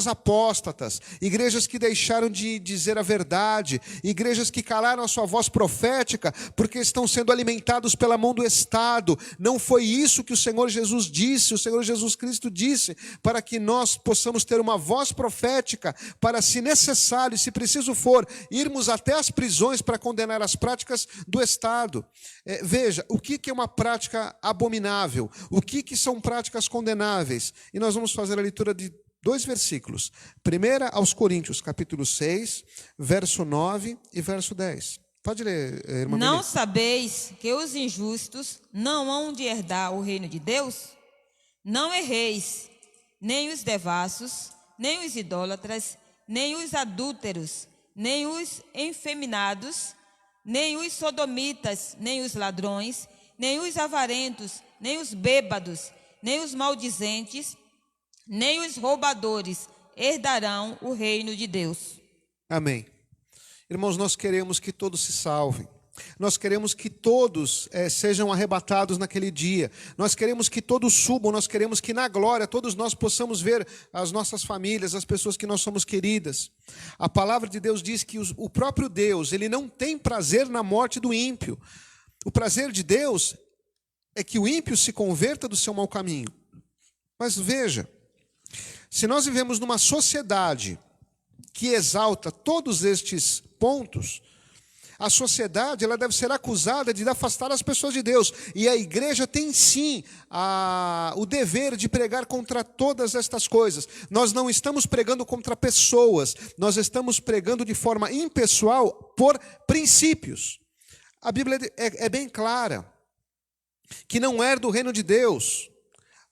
apóstatas, igrejas que deixaram de dizer a verdade, igrejas que calaram a sua voz profética, porque estão sendo alimentados pela mão do Estado. Não foi isso que o Senhor Jesus disse, o Senhor Jesus Cristo disse, para que nós possamos ter uma voz profética, para, se necessário, se preciso for, irmos até as prisões para condenar as práticas do Estado. Veja, o que é uma prática abominável? O que são práticas condenáveis? E nós vamos fazer a leitura de 2 versículos. 1 aos Coríntios, capítulo 6, verso 9 e verso 10. Pode ler, irmã. Não Melissa. sabeis que os injustos não hão de herdar o reino de Deus? Não erreis, nem os devassos, nem os idólatras, nem os adúlteros, nem os efeminados, nem os sodomitas, nem os ladrões, nem os avarentos, nem os bêbados, nem os maldizentes, nem os roubadores herdarão o reino de Deus. Amém. Irmãos, nós queremos que todos se salvem. Nós queremos que todos sejam arrebatados naquele dia. Nós queremos que todos subam. Nós queremos que na glória todos nós possamos ver as nossas famílias, as pessoas que nós somos queridas. A palavra de Deus diz que o próprio Deus, ele não tem prazer na morte do ímpio. O prazer de Deus é que o ímpio se converta do seu mau caminho. Mas veja, se nós vivemos numa sociedade que exalta todos estes pontos, a sociedade ela deve ser acusada de afastar as pessoas de Deus. E a igreja tem sim o dever de pregar contra todas estas coisas. Nós não estamos pregando contra pessoas, nós estamos pregando de forma impessoal por princípios. A Bíblia é bem clara, que não herdam o reino de Deus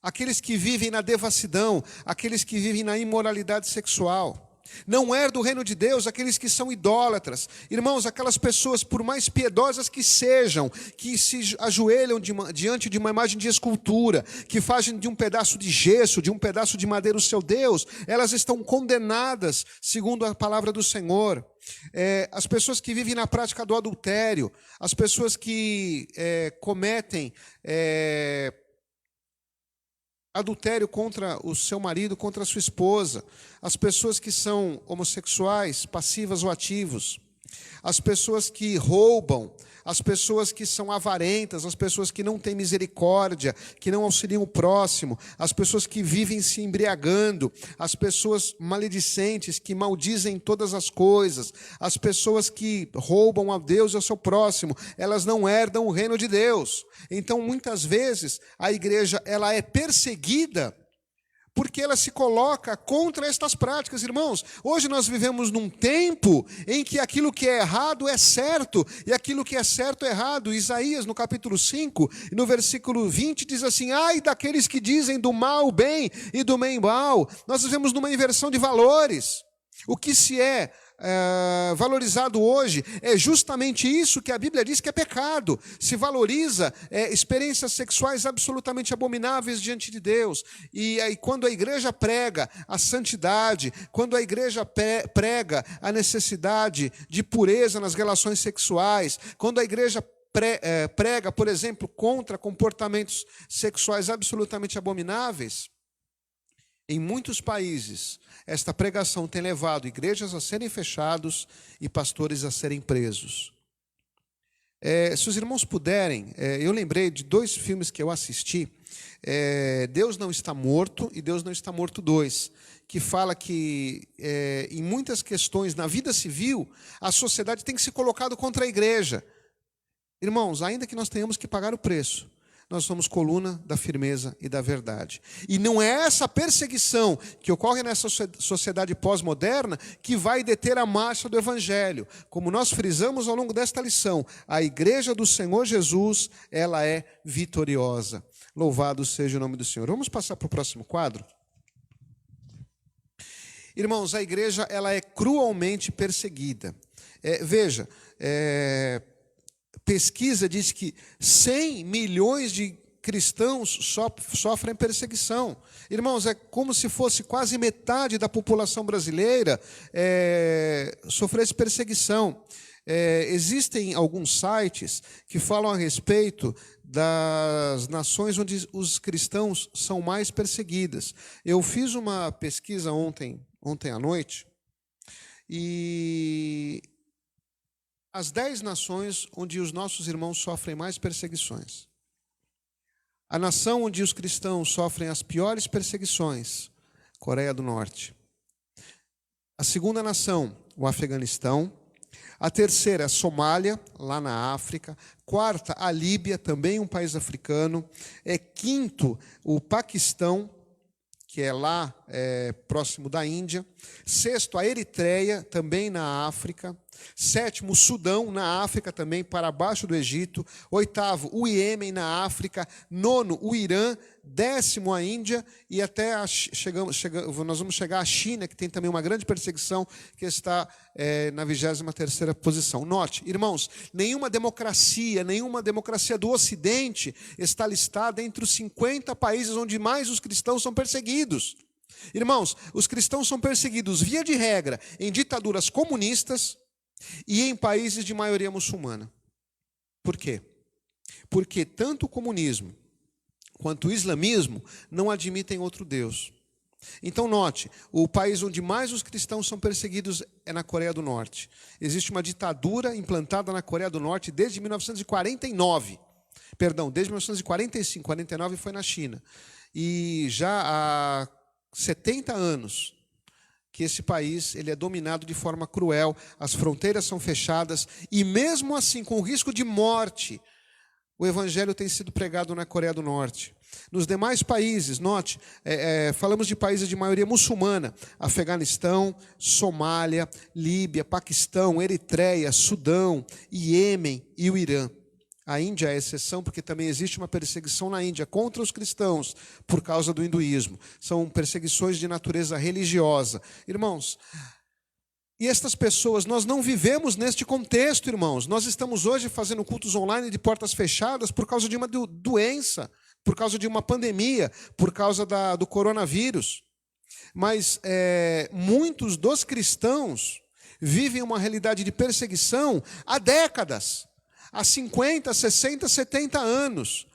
aqueles que vivem na devassidão, aqueles que vivem na imoralidade sexual. Não herdam o reino de Deus aqueles que são idólatras. Irmãos, aquelas pessoas, por mais piedosas que sejam, que se ajoelham diante de uma imagem de escultura, que fazem de um pedaço de gesso, de um pedaço de madeira o seu Deus, elas estão condenadas, segundo a palavra do Senhor. As pessoas que vivem na prática do adultério, as pessoas que cometem adultério contra o seu marido, contra a sua esposa, as pessoas que são homossexuais, passivas ou ativos, as pessoas que roubam, as pessoas que são avarentas, as pessoas que não têm misericórdia, que não auxiliam o próximo, as pessoas que vivem se embriagando, as pessoas maledicentes que maldizem todas as coisas, as pessoas que roubam a Deus e ao seu próximo, elas não herdam o reino de Deus. Então, muitas vezes, a igreja ela é perseguida porque ela se coloca contra estas práticas. Irmãos, hoje nós vivemos num tempo em que aquilo que é errado é certo, e aquilo que é certo é errado. Isaías, no capítulo 5, no versículo 20, diz assim: ai daqueles que dizem do mal bem e do bem mal. Nós vivemos numa inversão de valores. O que se é valorizado hoje é justamente isso que a Bíblia diz que é pecado. Se valoriza experiências sexuais absolutamente abomináveis diante de Deus. E aí, quando a igreja prega a santidade, quando a igreja prega a necessidade de pureza nas relações sexuais, quando a igreja prega, por exemplo, contra comportamentos sexuais absolutamente abomináveis, em muitos países, esta pregação tem levado igrejas a serem fechados e pastores a serem presos. Se os irmãos puderem, eu lembrei de 2 filmes que eu assisti, Deus Não Está Morto e Deus Não Está Morto 2, que fala que em muitas questões na vida civil, a sociedade tem que se colocar contra a igreja. Irmãos, ainda que nós tenhamos que pagar o preço, nós somos coluna da firmeza e da verdade. E não é essa perseguição que ocorre nessa sociedade pós-moderna que vai deter a marcha do Evangelho. Como nós frisamos ao longo desta lição, a igreja do Senhor Jesus, ela é vitoriosa. Louvado seja o nome do Senhor. Vamos passar para o próximo quadro? Irmãos, a igreja ela é cruelmente perseguida. Veja, pesquisa diz que 100 milhões de cristãos sofrem perseguição. Irmãos, é como se fosse quase metade da população brasileira sofresse perseguição. Existem alguns sites que falam a respeito das nações onde os cristãos são mais perseguidas. Eu fiz uma pesquisa ontem à noite, e as 10 nações onde os nossos irmãos sofrem mais perseguições. A nação onde os cristãos sofrem as piores perseguições, Coreia do Norte. A segunda nação, o Afeganistão. A terceira, a Somália, lá na África. Quarta, a Líbia, também um país africano. Quinto, o Paquistão, que é lá próximo da Índia. Sexto, a Eritreia, também na África. Sétimo, o Sudão, na África também, para baixo do Egito. Oitavo, o Iêmen, na África. Nono, o Irã. 10º, a Índia. E até nós vamos chegar à China, que tem também uma grande perseguição, que está na 23ª posição. Note, irmãos, nenhuma democracia do Ocidente está listada entre os 50 países onde mais os cristãos são perseguidos. Irmãos, os cristãos são perseguidos, via de regra, em ditaduras comunistas e em países de maioria muçulmana. Por quê? Porque tanto o comunismo quanto o islamismo não admitem outro Deus. Então note, o país onde mais os cristãos são perseguidos é na Coreia do Norte. Existe uma ditadura implantada na Coreia do Norte desde 1949. Perdão, desde 1945, 49 foi na China. E já há 70 anos que esse país ele é dominado de forma cruel, as fronteiras são fechadas, e mesmo assim, com risco de morte, o evangelho tem sido pregado na Coreia do Norte. Nos demais países, note, falamos de países de maioria muçulmana: Afeganistão, Somália, Líbia, Paquistão, Eritreia, Sudão, Iêmen e o Irã. A Índia é exceção, porque também existe uma perseguição na Índia contra os cristãos por causa do hinduísmo. São perseguições de natureza religiosa. Irmãos, e estas pessoas, nós não vivemos neste contexto, irmãos. Nós estamos hoje fazendo cultos online de portas fechadas por causa de uma doença, por causa de uma pandemia, por causa do coronavírus. Mas muitos dos cristãos vivem uma realidade de perseguição há décadas. Há 50, 60, 70 anos.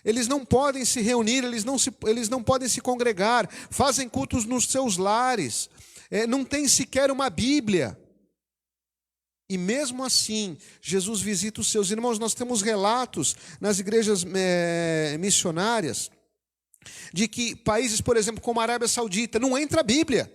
Eles não podem se reunir, eles não podem se congregar, fazem cultos nos seus lares, não tem sequer uma Bíblia. E mesmo assim, Jesus visita os seus irmãos. Nós temos relatos nas igrejas missionárias de que países, por exemplo, como a Arábia Saudita, não entra a Bíblia.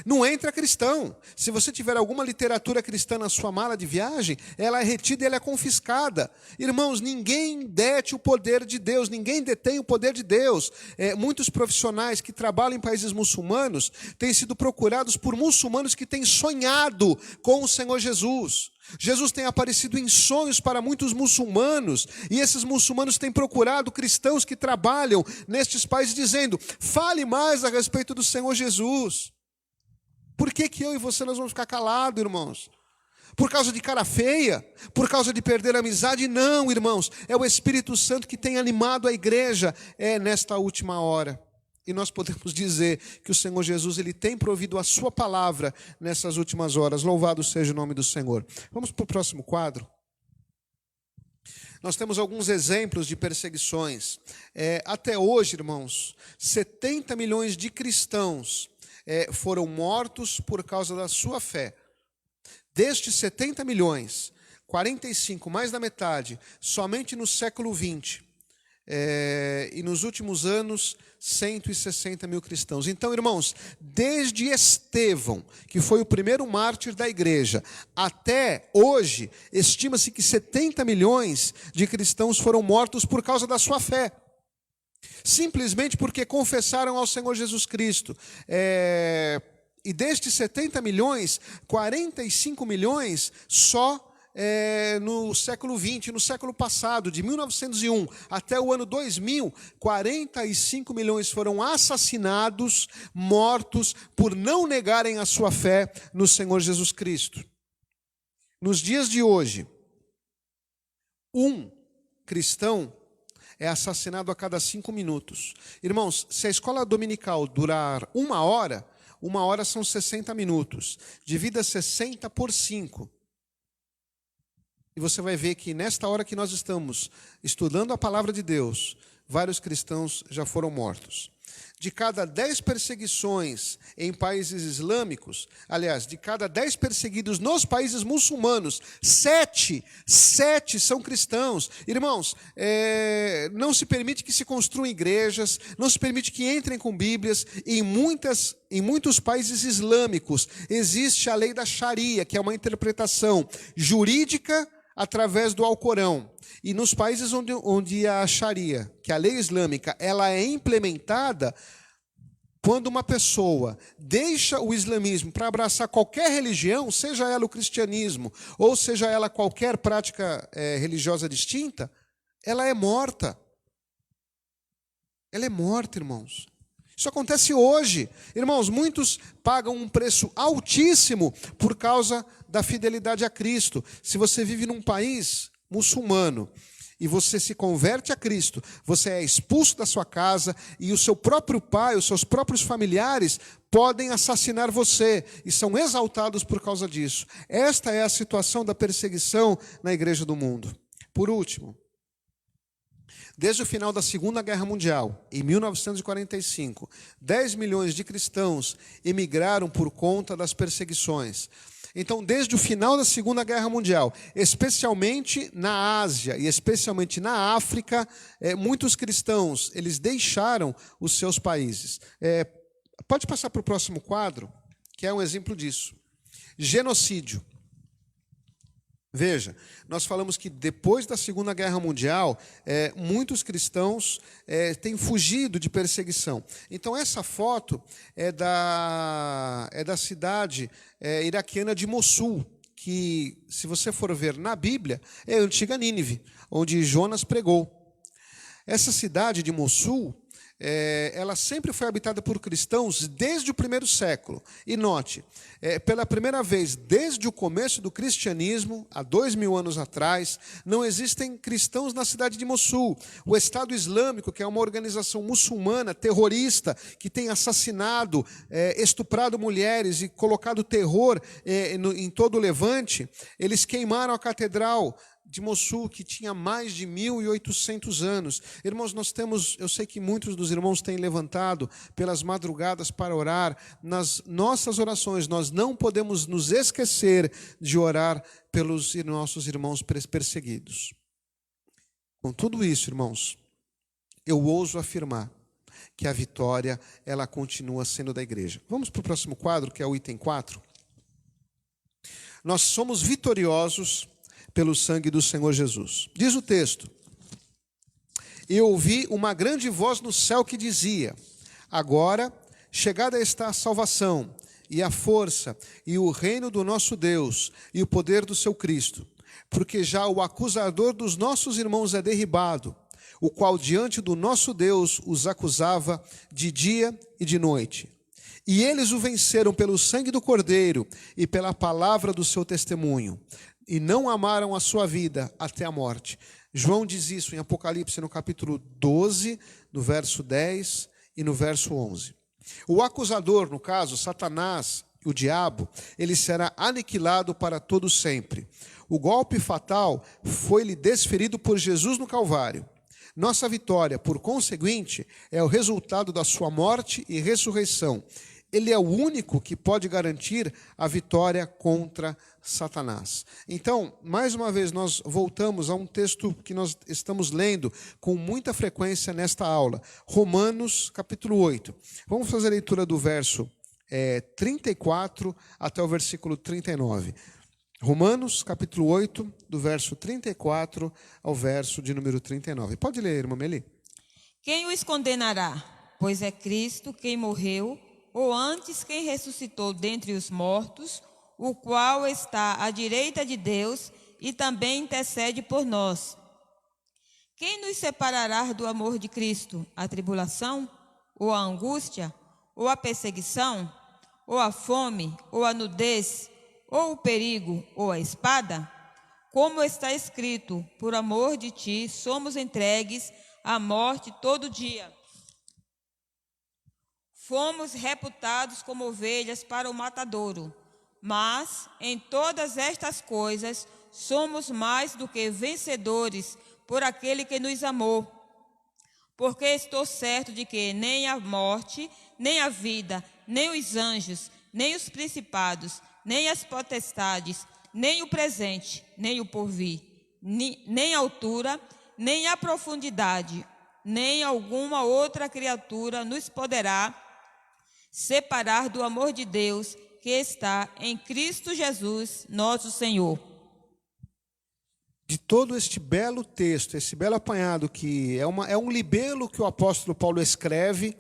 Não entra cristão. Se você tiver alguma literatura cristã na sua mala de viagem, ela é retida e ela é confiscada. Irmãos, ninguém dete o poder de Deus, ninguém detém o poder de Deus. Muitos profissionais que trabalham em países muçulmanos têm sido procurados por muçulmanos que têm sonhado com o Senhor Jesus. Jesus tem aparecido em sonhos para muitos muçulmanos, e esses muçulmanos têm procurado cristãos que trabalham nestes países, dizendo: fale mais a respeito do Senhor Jesus. Por que eu e você nós vamos ficar calados, irmãos? Por causa de cara feia? Por causa de perder a amizade? Não, irmãos. É o Espírito Santo que tem animado a igreja nesta última hora. E nós podemos dizer que o Senhor Jesus ele tem provido a sua palavra nessas últimas horas. Louvado seja o nome do Senhor. Vamos para o próximo quadro. Nós temos alguns exemplos de perseguições. Até hoje, irmãos, 70 milhões de cristãos foram mortos por causa da sua fé. Destes 70 milhões, 45, mais da metade, somente no século XX. E nos últimos anos, 160 mil cristãos. Então, irmãos, desde Estevão, que foi o primeiro mártir da igreja, até hoje, estima-se que 70 milhões de cristãos foram mortos por causa da sua fé. Simplesmente porque confessaram ao Senhor Jesus Cristo. E destes 70 milhões, 45 milhões só no século XX, no século passado, de 1901 até o ano 2000, 45 milhões foram assassinados, mortos, por não negarem a sua fé no Senhor Jesus Cristo. Nos dias de hoje, um cristão é assassinado a cada 5 minutos. Irmãos, se a escola dominical durar 1 hora são 60 minutos. Divida 60 por 5. E você vai ver que nesta hora que nós estamos estudando a palavra de Deus, vários cristãos já foram mortos. De cada 10 perseguições em países islâmicos, aliás, de cada 10 perseguidos nos países muçulmanos, 7 são cristãos. Irmãos, não se permite que se construam igrejas, não se permite que entrem com Bíblias. Em muitos países islâmicos existe a lei da Sharia, que é uma interpretação jurídica através do Alcorão. E nos países onde a Sharia, que é a lei islâmica, ela é implementada, quando uma pessoa deixa o islamismo para abraçar qualquer religião, seja ela o cristianismo, ou seja ela qualquer prática religiosa distinta, ela é morta. Ela é morta, irmãos. Isso acontece hoje. Irmãos, muitos pagam um preço altíssimo por causa da fidelidade a Cristo. Se você vive num país muçulmano e você se converte a Cristo, você é expulso da sua casa e o seu próprio pai, os seus próprios familiares podem assassinar você e são exaltados por causa disso. Esta é a situação da perseguição na igreja do mundo. Por último, desde o final da Segunda Guerra Mundial, em 1945, 10 milhões de cristãos emigraram por conta das perseguições. Então, desde o final da Segunda Guerra Mundial, especialmente na Ásia e especialmente na África, muitos cristãos, eles deixaram os seus países. Pode passar para o próximo quadro, que é um exemplo disso. Genocídio. Veja, nós falamos que depois da Segunda Guerra Mundial, muitos cristãos têm fugido de perseguição. Então, essa foto é da cidade iraquiana de Mossul, que, se você for ver na Bíblia, é a antiga Nínive, onde Jonas pregou. Essa cidade de Mossul, ela sempre foi habitada por cristãos desde o primeiro século. E note, pela primeira vez desde o começo do cristianismo, há 2000 anos atrás, não existem cristãos na cidade de Mossul. O Estado Islâmico, que é uma organização muçulmana, terrorista, que tem assassinado, estuprado mulheres e colocado terror em todo o Levante, eles queimaram a catedral de Mossul, que tinha mais de 1.800 anos. Irmãos, eu sei que muitos dos irmãos têm levantado pelas madrugadas para orar. Nas nossas orações, nós não podemos nos esquecer de orar pelos nossos irmãos perseguidos. Com tudo isso, irmãos, eu ouso afirmar que a vitória, ela continua sendo da igreja. Vamos para o próximo quadro, que é o item 4. Nós somos vitoriosos pelo sangue do Senhor Jesus. Diz o texto: e ouvi uma grande voz no céu que dizia: agora chegada está a salvação, e a força, e o reino do nosso Deus, e o poder do seu Cristo, porque já o acusador dos nossos irmãos é derribado, o qual diante do nosso Deus os acusava de dia e de noite. E eles o venceram pelo sangue do Cordeiro e pela palavra do seu testemunho, e não amaram a sua vida até a morte. João diz isso em Apocalipse, no capítulo 12, no verso 10 e no verso 11. O acusador, no caso, Satanás, o diabo, ele será aniquilado para todo sempre. O golpe fatal foi-lhe desferido por Jesus no Calvário. Nossa vitória, por conseguinte, é o resultado da sua morte e ressurreição. Ele é o único que pode garantir a vitória contra Satanás. Então, mais uma vez, nós voltamos a um texto que nós estamos lendo com muita frequência nesta aula. Romanos, capítulo 8. Vamos fazer a leitura do verso 34 até o versículo 39. Romanos, capítulo 8, do verso 34 ao verso de número 39. Pode ler, irmã Meli. Quem os condenará? Pois é Cristo quem morreu, ou antes quem ressuscitou dentre os mortos, o qual está à direita de Deus e também intercede por nós. Quem nos separará do amor de Cristo? A tribulação? Ou a angústia? Ou a perseguição? Ou a fome? Ou a nudez? Ou o perigo? Ou a espada? Como está escrito, por amor de ti somos entregues à morte todo dia. Fomos reputados como ovelhas para o matadouro, mas em todas estas coisas somos mais do que vencedores por aquele que nos amou. Porque estou certo de que nem a morte, nem a vida, nem os anjos, nem os principados, nem as potestades, nem o presente, nem o porvir, nem a altura, nem a profundidade, nem alguma outra criatura nos poderá separar do amor de Deus que está em Cristo Jesus, nosso Senhor. De todo este belo texto, esse belo apanhado, que é um libelo que o apóstolo Paulo escreve,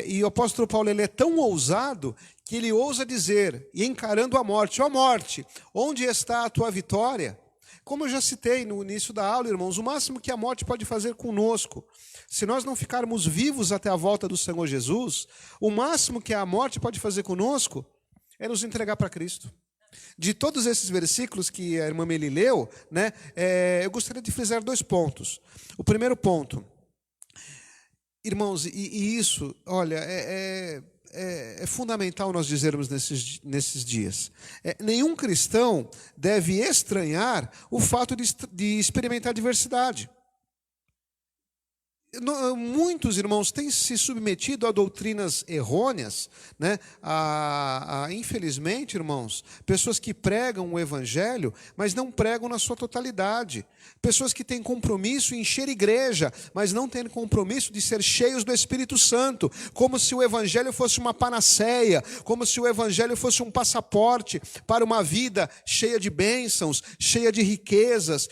e o apóstolo Paulo ele é tão ousado que ele ousa dizer, e encarando a morte, ó morte, onde está a tua vitória? Como eu já citei no início da aula, irmãos, o máximo que a morte pode fazer conosco, se nós não ficarmos vivos até a volta do Senhor Jesus, o máximo que a morte pode fazer conosco é nos entregar para Cristo. De todos esses versículos que a irmã Meli leu, né, eu gostaria de frisar 2 pontos. O primeiro ponto, irmãos, e isso, olha, é fundamental nós dizermos nesses dias. Nenhum cristão deve estranhar o fato de experimentar diversidade. Muitos irmãos têm se submetido a doutrinas errôneas, né? Infelizmente, irmãos, pessoas que pregam o evangelho, mas não pregam na sua totalidade. Pessoas que têm compromisso em encher igreja, mas não têm compromisso de ser cheios do Espírito Santo, como se o evangelho fosse uma panaceia, como se o evangelho fosse um passaporte para uma vida cheia de bênçãos, cheia de riquezas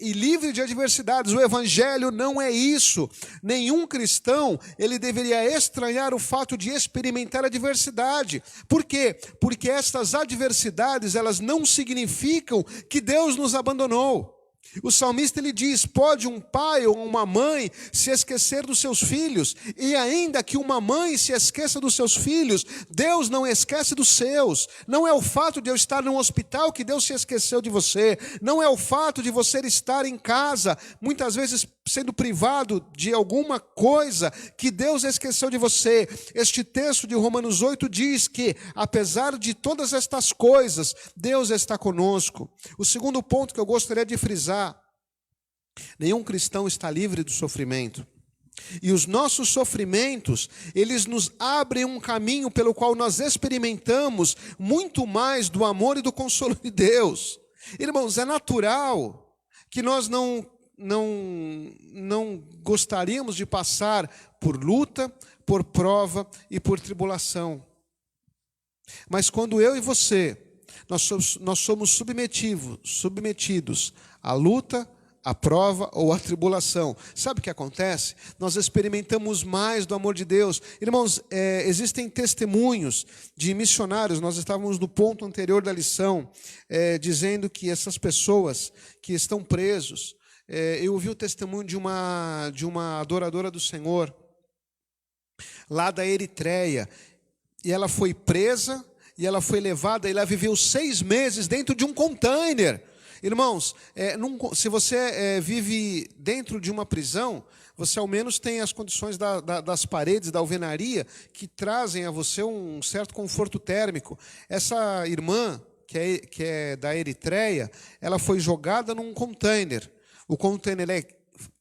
e livre de adversidades. O evangelho não é isso. Nenhum cristão, ele deveria estranhar o fato de experimentar a adversidade. Por quê? Porque estas adversidades, elas não significam que Deus nos abandonou. O salmista ele diz, pode um pai ou uma mãe se esquecer dos seus filhos, e ainda que uma mãe se esqueça dos seus filhos, Deus não esquece dos seus. Não é o fato de eu estar num hospital que Deus se esqueceu de você, não é o fato de você estar em casa, muitas vezes sendo privado de alguma coisa que Deus esqueceu de você. Este texto de Romanos 8 diz que, apesar de todas estas coisas, Deus está conosco. O segundo ponto que eu gostaria de frisar, nenhum cristão está livre do sofrimento. E os nossos sofrimentos, eles nos abrem um caminho pelo qual nós experimentamos muito mais do amor e do consolo de Deus. Irmãos, é natural que nós não gostaríamos de passar por luta, por prova e por tribulação. Mas quando eu e você, nós somos submetidos à luta, à prova ou à tribulação, sabe o que acontece? Nós experimentamos mais do amor de Deus. Irmãos, existem testemunhos de missionários, nós estávamos no ponto anterior da lição, dizendo que essas pessoas que estão presos, eu ouvi o testemunho de uma adoradora do Senhor, lá da Eritreia, e ela foi presa, e ela foi levada, e ela viveu 6 meses dentro de um container. Irmãos, se você vive dentro de uma prisão, você ao menos tem as condições das paredes, da alvenaria, que trazem a você um certo conforto térmico. Essa irmã, que é da Eritreia, ela foi jogada num container. O container é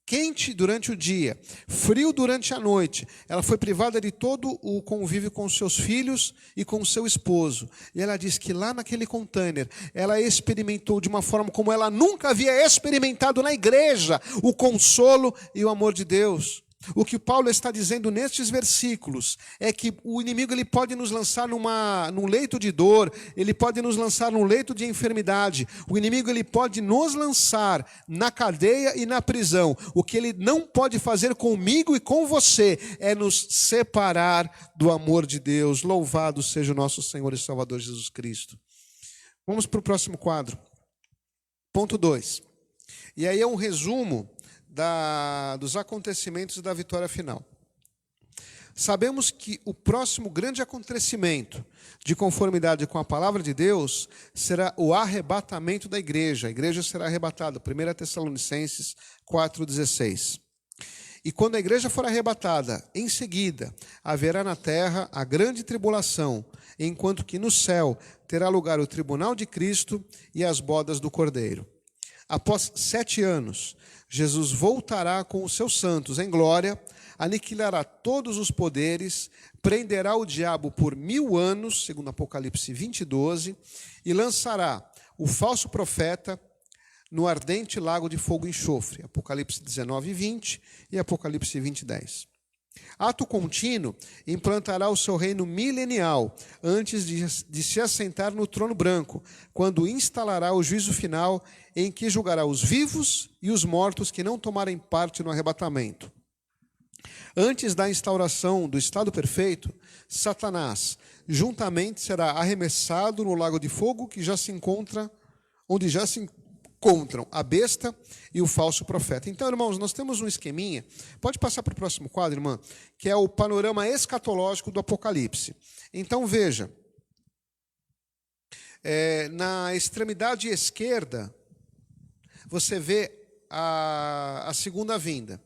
quente durante o dia, frio durante a noite. Ela foi privada de todo o convívio com seus filhos e com seu esposo. E ela diz que lá naquele container, ela experimentou de uma forma como ela nunca havia experimentado na igreja, o consolo e o amor de Deus. O que Paulo está dizendo nestes versículos é que o inimigo ele pode nos lançar num leito de dor, ele pode nos lançar num leito de enfermidade, o inimigo ele pode nos lançar na cadeia e na prisão. O que ele não pode fazer comigo e com você é nos separar do amor de Deus. Louvado seja o nosso Senhor e Salvador Jesus Cristo. Vamos para o próximo quadro. Ponto 2. E aí é um resumo dos acontecimentos da vitória final. Sabemos que o próximo grande acontecimento, de conformidade com a palavra de Deus, será o arrebatamento da igreja. A igreja será arrebatada, 1 Tessalonicenses 4,16. E quando a igreja for arrebatada, em seguida, haverá na terra a grande tribulação, enquanto que no céu terá lugar o tribunal de Cristo e as bodas do Cordeiro. Após 7 anos, Jesus voltará com os seus santos em glória, aniquilará todos os poderes, prenderá o diabo por 1000 anos, segundo Apocalipse 20:12, e lançará o falso profeta no ardente lago de fogo e enxofre, Apocalipse 19:20 e Apocalipse 20:10. Ato contínuo, implantará o seu reino milenial, antes de se assentar no trono branco, quando instalará o juízo final, em que julgará os vivos e os mortos que não tomarem parte no arrebatamento. Antes da instauração do estado perfeito, Satanás juntamente será arremessado no lago de fogo onde já se encontram a besta e o falso profeta. Então, irmãos, nós temos um esqueminha, pode passar para o próximo quadro, irmã, que é o panorama escatológico do Apocalipse. Então, veja, na extremidade esquerda, você vê a segunda vinda.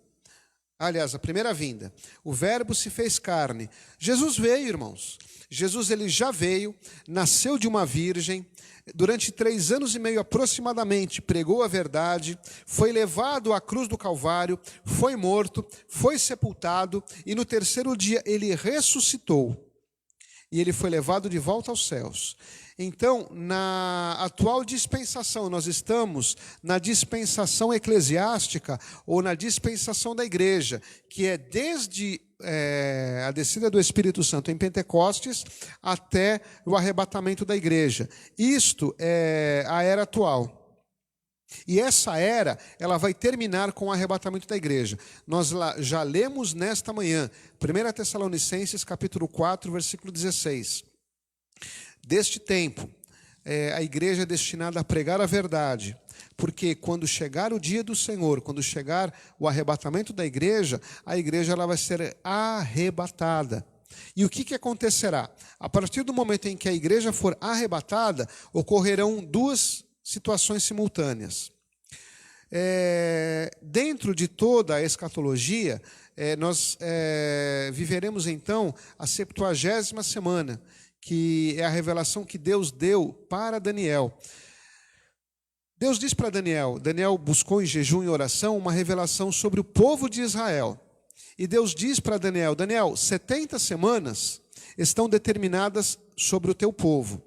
Aliás, a primeira vinda. O verbo se fez carne. Jesus veio, irmãos. Jesus ele já veio, nasceu de uma virgem, durante 3 anos e meio aproximadamente, pregou a verdade, foi levado à cruz do Calvário, foi morto, foi sepultado, e no 3º dia ele ressuscitou. E ele foi levado de volta aos céus. Então, na atual dispensação, nós estamos na dispensação eclesiástica ou na dispensação da igreja, que é desde a descida do Espírito Santo em Pentecostes até o arrebatamento da igreja. Isto é a era atual. E essa era, ela vai terminar com o arrebatamento da igreja. Nós já lemos nesta manhã, 1 Tessalonicenses capítulo 4, versículo 16. Deste tempo, a igreja é destinada a pregar a verdade, porque quando chegar o dia do Senhor, quando chegar o arrebatamento da igreja, a igreja ela vai ser arrebatada. E o que acontecerá? A partir do momento em que a igreja for arrebatada, ocorrerão 2 situações simultâneas. Dentro de toda a escatologia, nós viveremos então a 70ª semana, que é a revelação que Deus deu para Daniel. Deus diz para Daniel buscou em jejum e oração uma revelação sobre o povo de Israel. E Deus diz para Daniel, 70 semanas estão determinadas sobre o teu povo.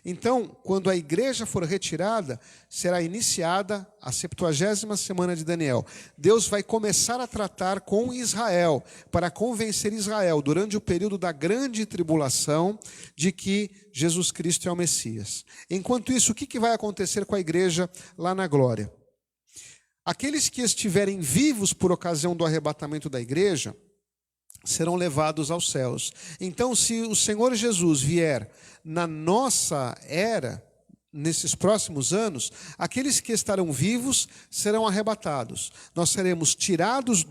Então, quando a igreja for retirada, será iniciada a 70ª semana de Daniel. Deus vai começar a tratar com Israel, para convencer Israel, durante o período da grande tribulação, de que Jesus Cristo é o Messias. Enquanto isso, o que vai acontecer com a igreja lá na glória? Aqueles que estiverem vivos por ocasião do arrebatamento da igreja, serão levados aos céus. Então, se o Senhor Jesus vier na nossa era, nesses próximos anos, aqueles que estarão vivos serão arrebatados. Nós seremos tirados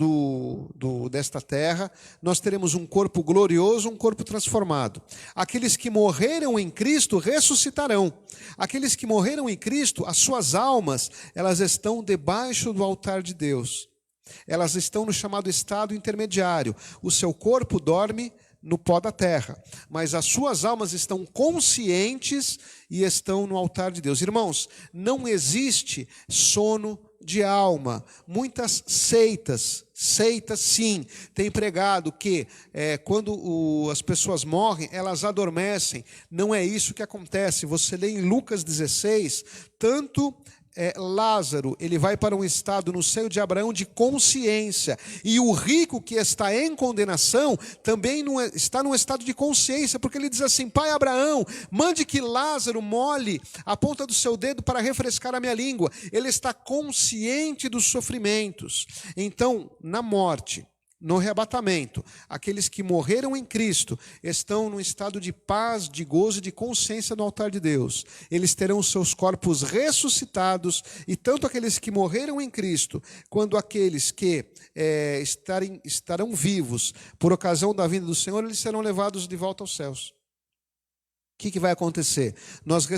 desta terra, nós teremos um corpo glorioso, um corpo transformado. Aqueles que morreram em Cristo ressuscitarão. Aqueles que morreram em Cristo, as suas almas, elas estão debaixo do altar de Deus. Elas estão no chamado estado intermediário. O seu corpo dorme no pó da terra, mas as suas almas estão conscientes e estão no altar de Deus. Irmãos, não existe sono de alma. Muitas seitas sim, têm pregado que quando as pessoas morrem, elas adormecem. Não é isso que acontece. Você lê em Lucas 16, tanto Lázaro, ele vai para um estado no seio de Abraão de consciência, e o rico que está em condenação também está num estado de consciência, porque ele diz assim: Pai Abraão, mande que Lázaro molhe a ponta do seu dedo para refrescar a minha língua. Ele está consciente dos sofrimentos. Então, na morte, no arrebatamento, aqueles que morreram em Cristo estão num estado de paz, de gozo e de consciência no altar de Deus. Eles terão seus corpos ressuscitados, e tanto aqueles que morreram em Cristo, quanto aqueles que estarão vivos por ocasião da vinda do Senhor, eles serão levados de volta aos céus. O que vai acontecer? Nós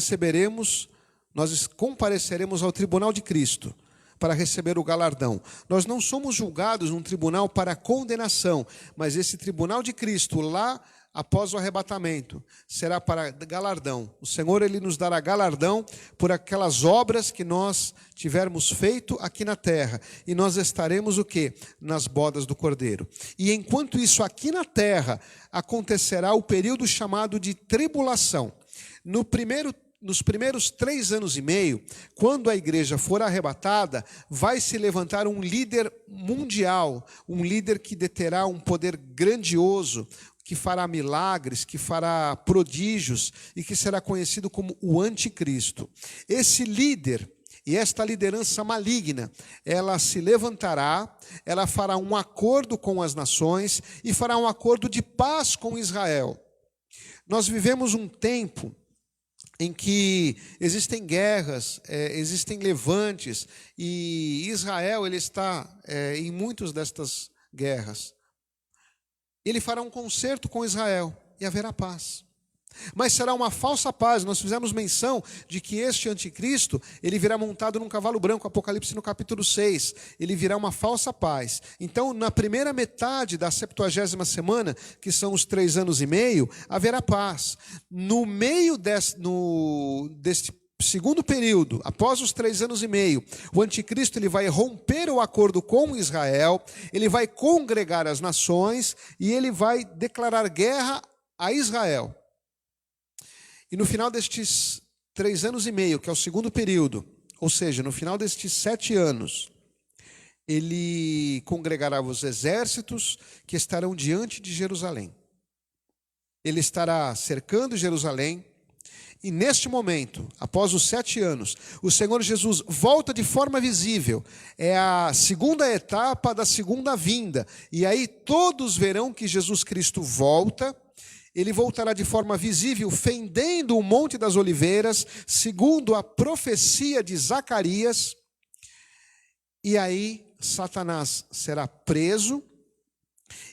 compareceremos ao tribunal de Cristo para receber o galardão. Nós não somos julgados num tribunal para condenação, mas esse tribunal de Cristo, lá após o arrebatamento, será para galardão. O Senhor, ele nos dará galardão por aquelas obras que nós tivermos feito aqui na terra, e nós estaremos o quê? Nas bodas do Cordeiro. E enquanto isso aqui na terra, acontecerá o período chamado de tribulação. Nos primeiros 3 anos e meio, quando a igreja for arrebatada, vai se levantar um líder mundial, um líder que deterá um poder grandioso, que fará milagres, que fará prodígios e que será conhecido como o Anticristo. Esse líder e esta liderança maligna, ela se levantará, ela fará um acordo com as nações e fará um acordo de paz com Israel. Nós vivemos um tempo em que existem guerras, existem levantes, e Israel ele está em muitas destas guerras. Ele fará um concerto com Israel e haverá paz. Mas será uma falsa paz. Nós fizemos menção de que este anticristo, ele virá montado num cavalo branco, Apocalipse no capítulo 6. Ele virá uma falsa paz. Então, na primeira metade da 70ª semana, que são os 3 anos e meio, haverá paz. No meio deste segundo período, após os 3 anos e meio, o anticristo ele vai romper o acordo com Israel, ele vai congregar as nações e ele vai declarar guerra a Israel. E no final destes 3 anos e meio, que é o segundo período, ou seja, no final destes 7 anos, ele congregará os exércitos que estarão diante de Jerusalém. Ele estará cercando Jerusalém, e neste momento, após os 7 anos, o Senhor Jesus volta de forma visível. É a segunda etapa da segunda vinda. E aí todos verão que Jesus Cristo volta. Ele voltará de forma visível, fendendo o Monte das Oliveiras, segundo a profecia de Zacarias. E aí Satanás será preso,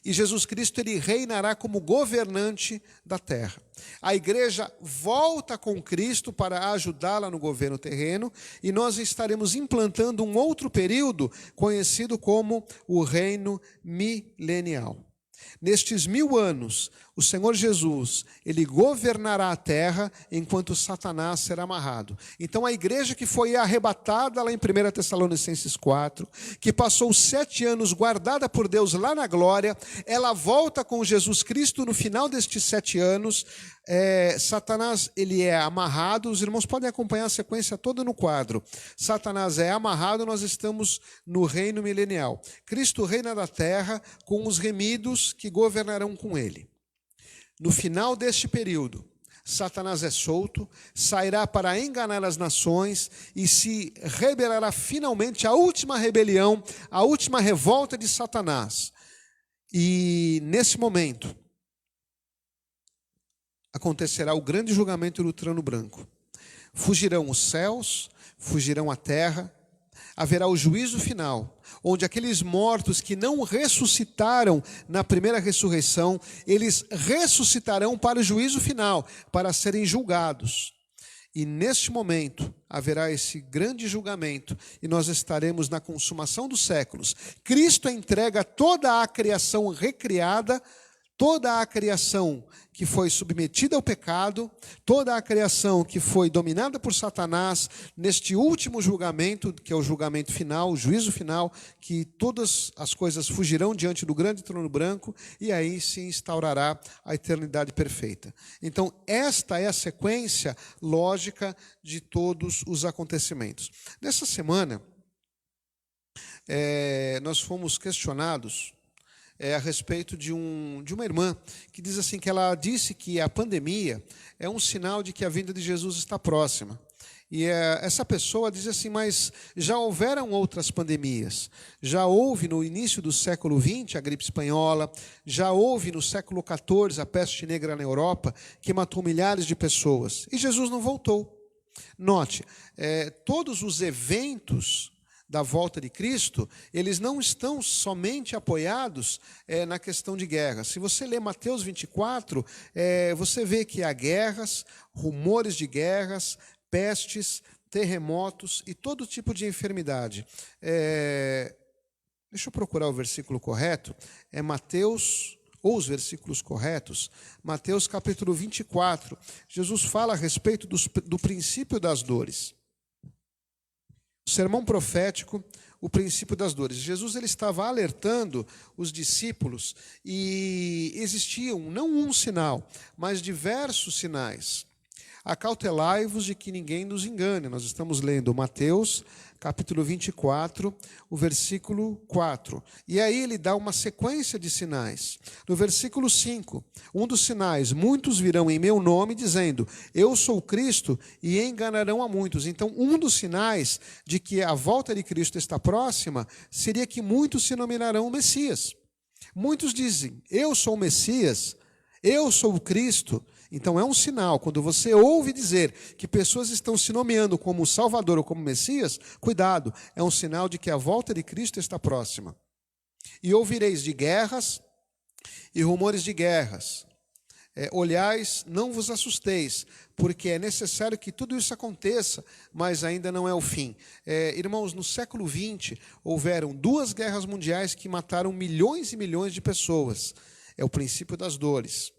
e Jesus Cristo ele reinará como governante da terra. A igreja volta com Cristo para ajudá-la no governo terreno, e nós estaremos implantando um outro período conhecido como o reino milenial. Nestes 1000 anos, o Senhor Jesus, ele governará a terra enquanto Satanás será amarrado. Então a igreja que foi arrebatada lá em 1 Tessalonicenses 4, que passou 7 anos guardada por Deus lá na glória, ela volta com Jesus Cristo no final destes 7 anos. Satanás ele é amarrado, os irmãos podem acompanhar a sequência toda no quadro. Satanás é amarrado, nós estamos no reino milenial. Cristo reina da terra com os remidos que governarão com ele. No final deste período, Satanás é solto, sairá para enganar as nações e se rebelará finalmente a última rebelião, a última revolta de Satanás. E nesse momento acontecerá o grande julgamento do trono branco. Fugirão os céus, fugirão a terra, haverá o juízo final, onde aqueles mortos que não ressuscitaram na primeira ressurreição, eles ressuscitarão para o juízo final, para serem julgados. E neste momento haverá esse grande julgamento e nós estaremos na consumação dos séculos. Cristo entrega toda a criação recriada, toda a criação que foi submetida ao pecado, toda a criação que foi dominada por Satanás, neste último julgamento, que é o julgamento final, o juízo final, que todas as coisas fugirão diante do grande trono branco, e aí se instaurará a eternidade perfeita. Então, esta é a sequência lógica de todos os acontecimentos. Nessa semana, nós fomos questionados a respeito de uma irmã que diz assim, que ela disse que a pandemia é um sinal de que a vinda de Jesus está próxima. E essa pessoa diz assim, mas já houveram outras pandemias. Já houve no início do século XX a gripe espanhola, já houve no século XIV a peste negra na Europa, que matou milhares de pessoas. E Jesus não voltou. Note, todos os eventos da volta de Cristo, eles não estão somente apoiados na questão de guerra. Se você ler Mateus 24, você vê que há guerras, rumores de guerras, pestes, terremotos e todo tipo de enfermidade. Deixa eu procurar o versículo correto. É Mateus, ou os versículos corretos, Mateus capítulo 24. Jesus fala a respeito do princípio das dores. Sermão profético, o princípio das dores. Jesus ele estava alertando os discípulos e existiam não um sinal, mas diversos sinais. Acautelai-vos de que ninguém nos engane. Nós estamos lendo Mateus, capítulo 24, o versículo 4. E aí ele dá uma sequência de sinais. No versículo 5, um dos sinais, muitos virão em meu nome, dizendo, eu sou Cristo, e enganarão a muitos. Então, um dos sinais de que a volta de Cristo está próxima, seria que muitos se nomearão o Messias. Muitos dizem, eu sou o Messias, eu sou o Cristo. Então é um sinal, quando você ouve dizer que pessoas estão se nomeando como Salvador ou como Messias, cuidado, é um sinal de que a volta de Cristo está próxima. E ouvireis de guerras e rumores de guerras. Olhais, não vos assusteis, porque é necessário que tudo isso aconteça, mas ainda não é o fim. Irmãos, no século XX, houveram 2 guerras mundiais que mataram milhões e milhões de pessoas. É o princípio das dores.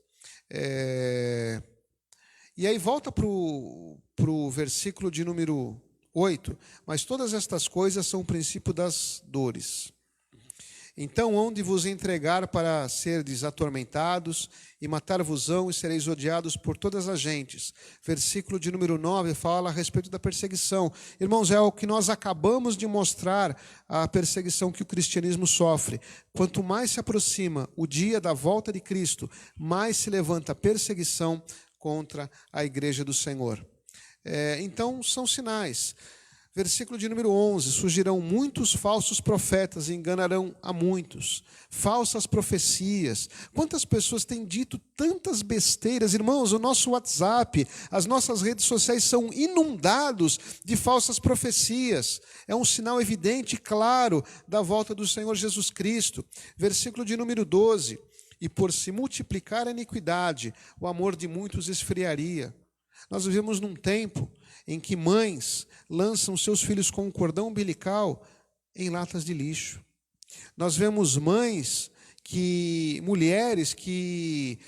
E aí volta para o versículo de número 8. Mas todas estas coisas são o princípio das dores. Então, onde vos entregar para serdes atormentados, e matar-vos-ão, e sereis odiados por todas as gentes. Versículo de número 9 fala a respeito da perseguição. Irmãos, é o que nós acabamos de mostrar, a perseguição que o cristianismo sofre. Quanto mais se aproxima o dia da volta de Cristo, mais se levanta a perseguição contra a igreja do Senhor. Então, são sinais. Versículo de número 11, surgirão muitos falsos profetas e enganarão a muitos. Falsas profecias. Quantas pessoas têm dito tantas besteiras? Irmãos, o nosso WhatsApp, as nossas redes sociais são inundados de falsas profecias. É um sinal evidente e claro da volta do Senhor Jesus Cristo. Versículo de número 12, e por se multiplicar a iniquidade, o amor de muitos esfriaria. Nós vivemos num tempo em que mães lançam seus filhos com um cordão umbilical em latas de lixo. Nós vemos mulheres que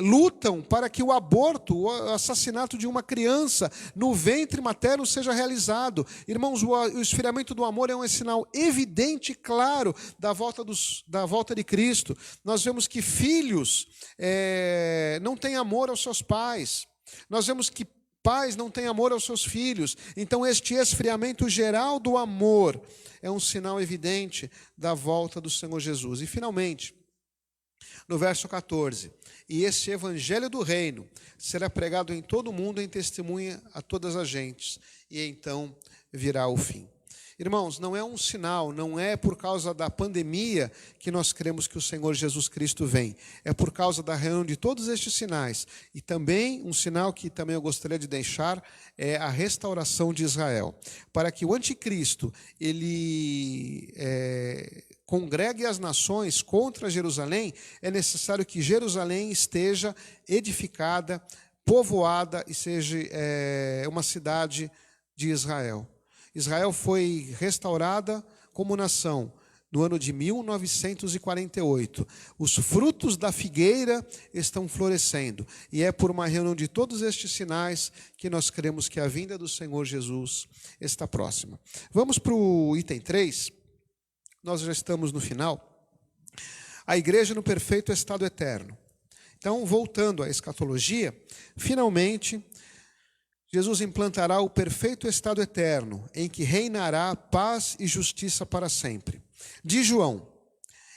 lutam para que o aborto, o assassinato de uma criança no ventre materno seja realizado. Irmãos, o esfriamento do amor é um sinal evidente e claro da volta de Cristo. Nós vemos que filhos não têm amor aos seus pais. Nós vemos que pais não têm amor aos seus filhos. Então, este esfriamento geral do amor é um sinal evidente da volta do Senhor Jesus. E, finalmente, no verso 14, e esse evangelho do reino será pregado em todo o mundo em testemunha a todas as gentes, e então virá o fim. Irmãos, não é um sinal, não é por causa da pandemia que nós cremos que o Senhor Jesus Cristo vem. É por causa da reunião de todos estes sinais. E também, um sinal que também eu gostaria de deixar, é a restauração de Israel. Para que o anticristo, ele congregue as nações contra Jerusalém, é necessário que Jerusalém esteja edificada, povoada e seja uma cidade de Israel. Israel foi restaurada como nação no ano de 1948. Os frutos da figueira estão florescendo. E é por uma reunião de todos estes sinais que nós cremos que a vinda do Senhor Jesus está próxima. Vamos para o item 3. Nós já estamos no final. A igreja no perfeito estado eterno. Então, voltando à escatologia, finalmente Jesus implantará o perfeito estado eterno, em que reinará paz e justiça para sempre. Diz João: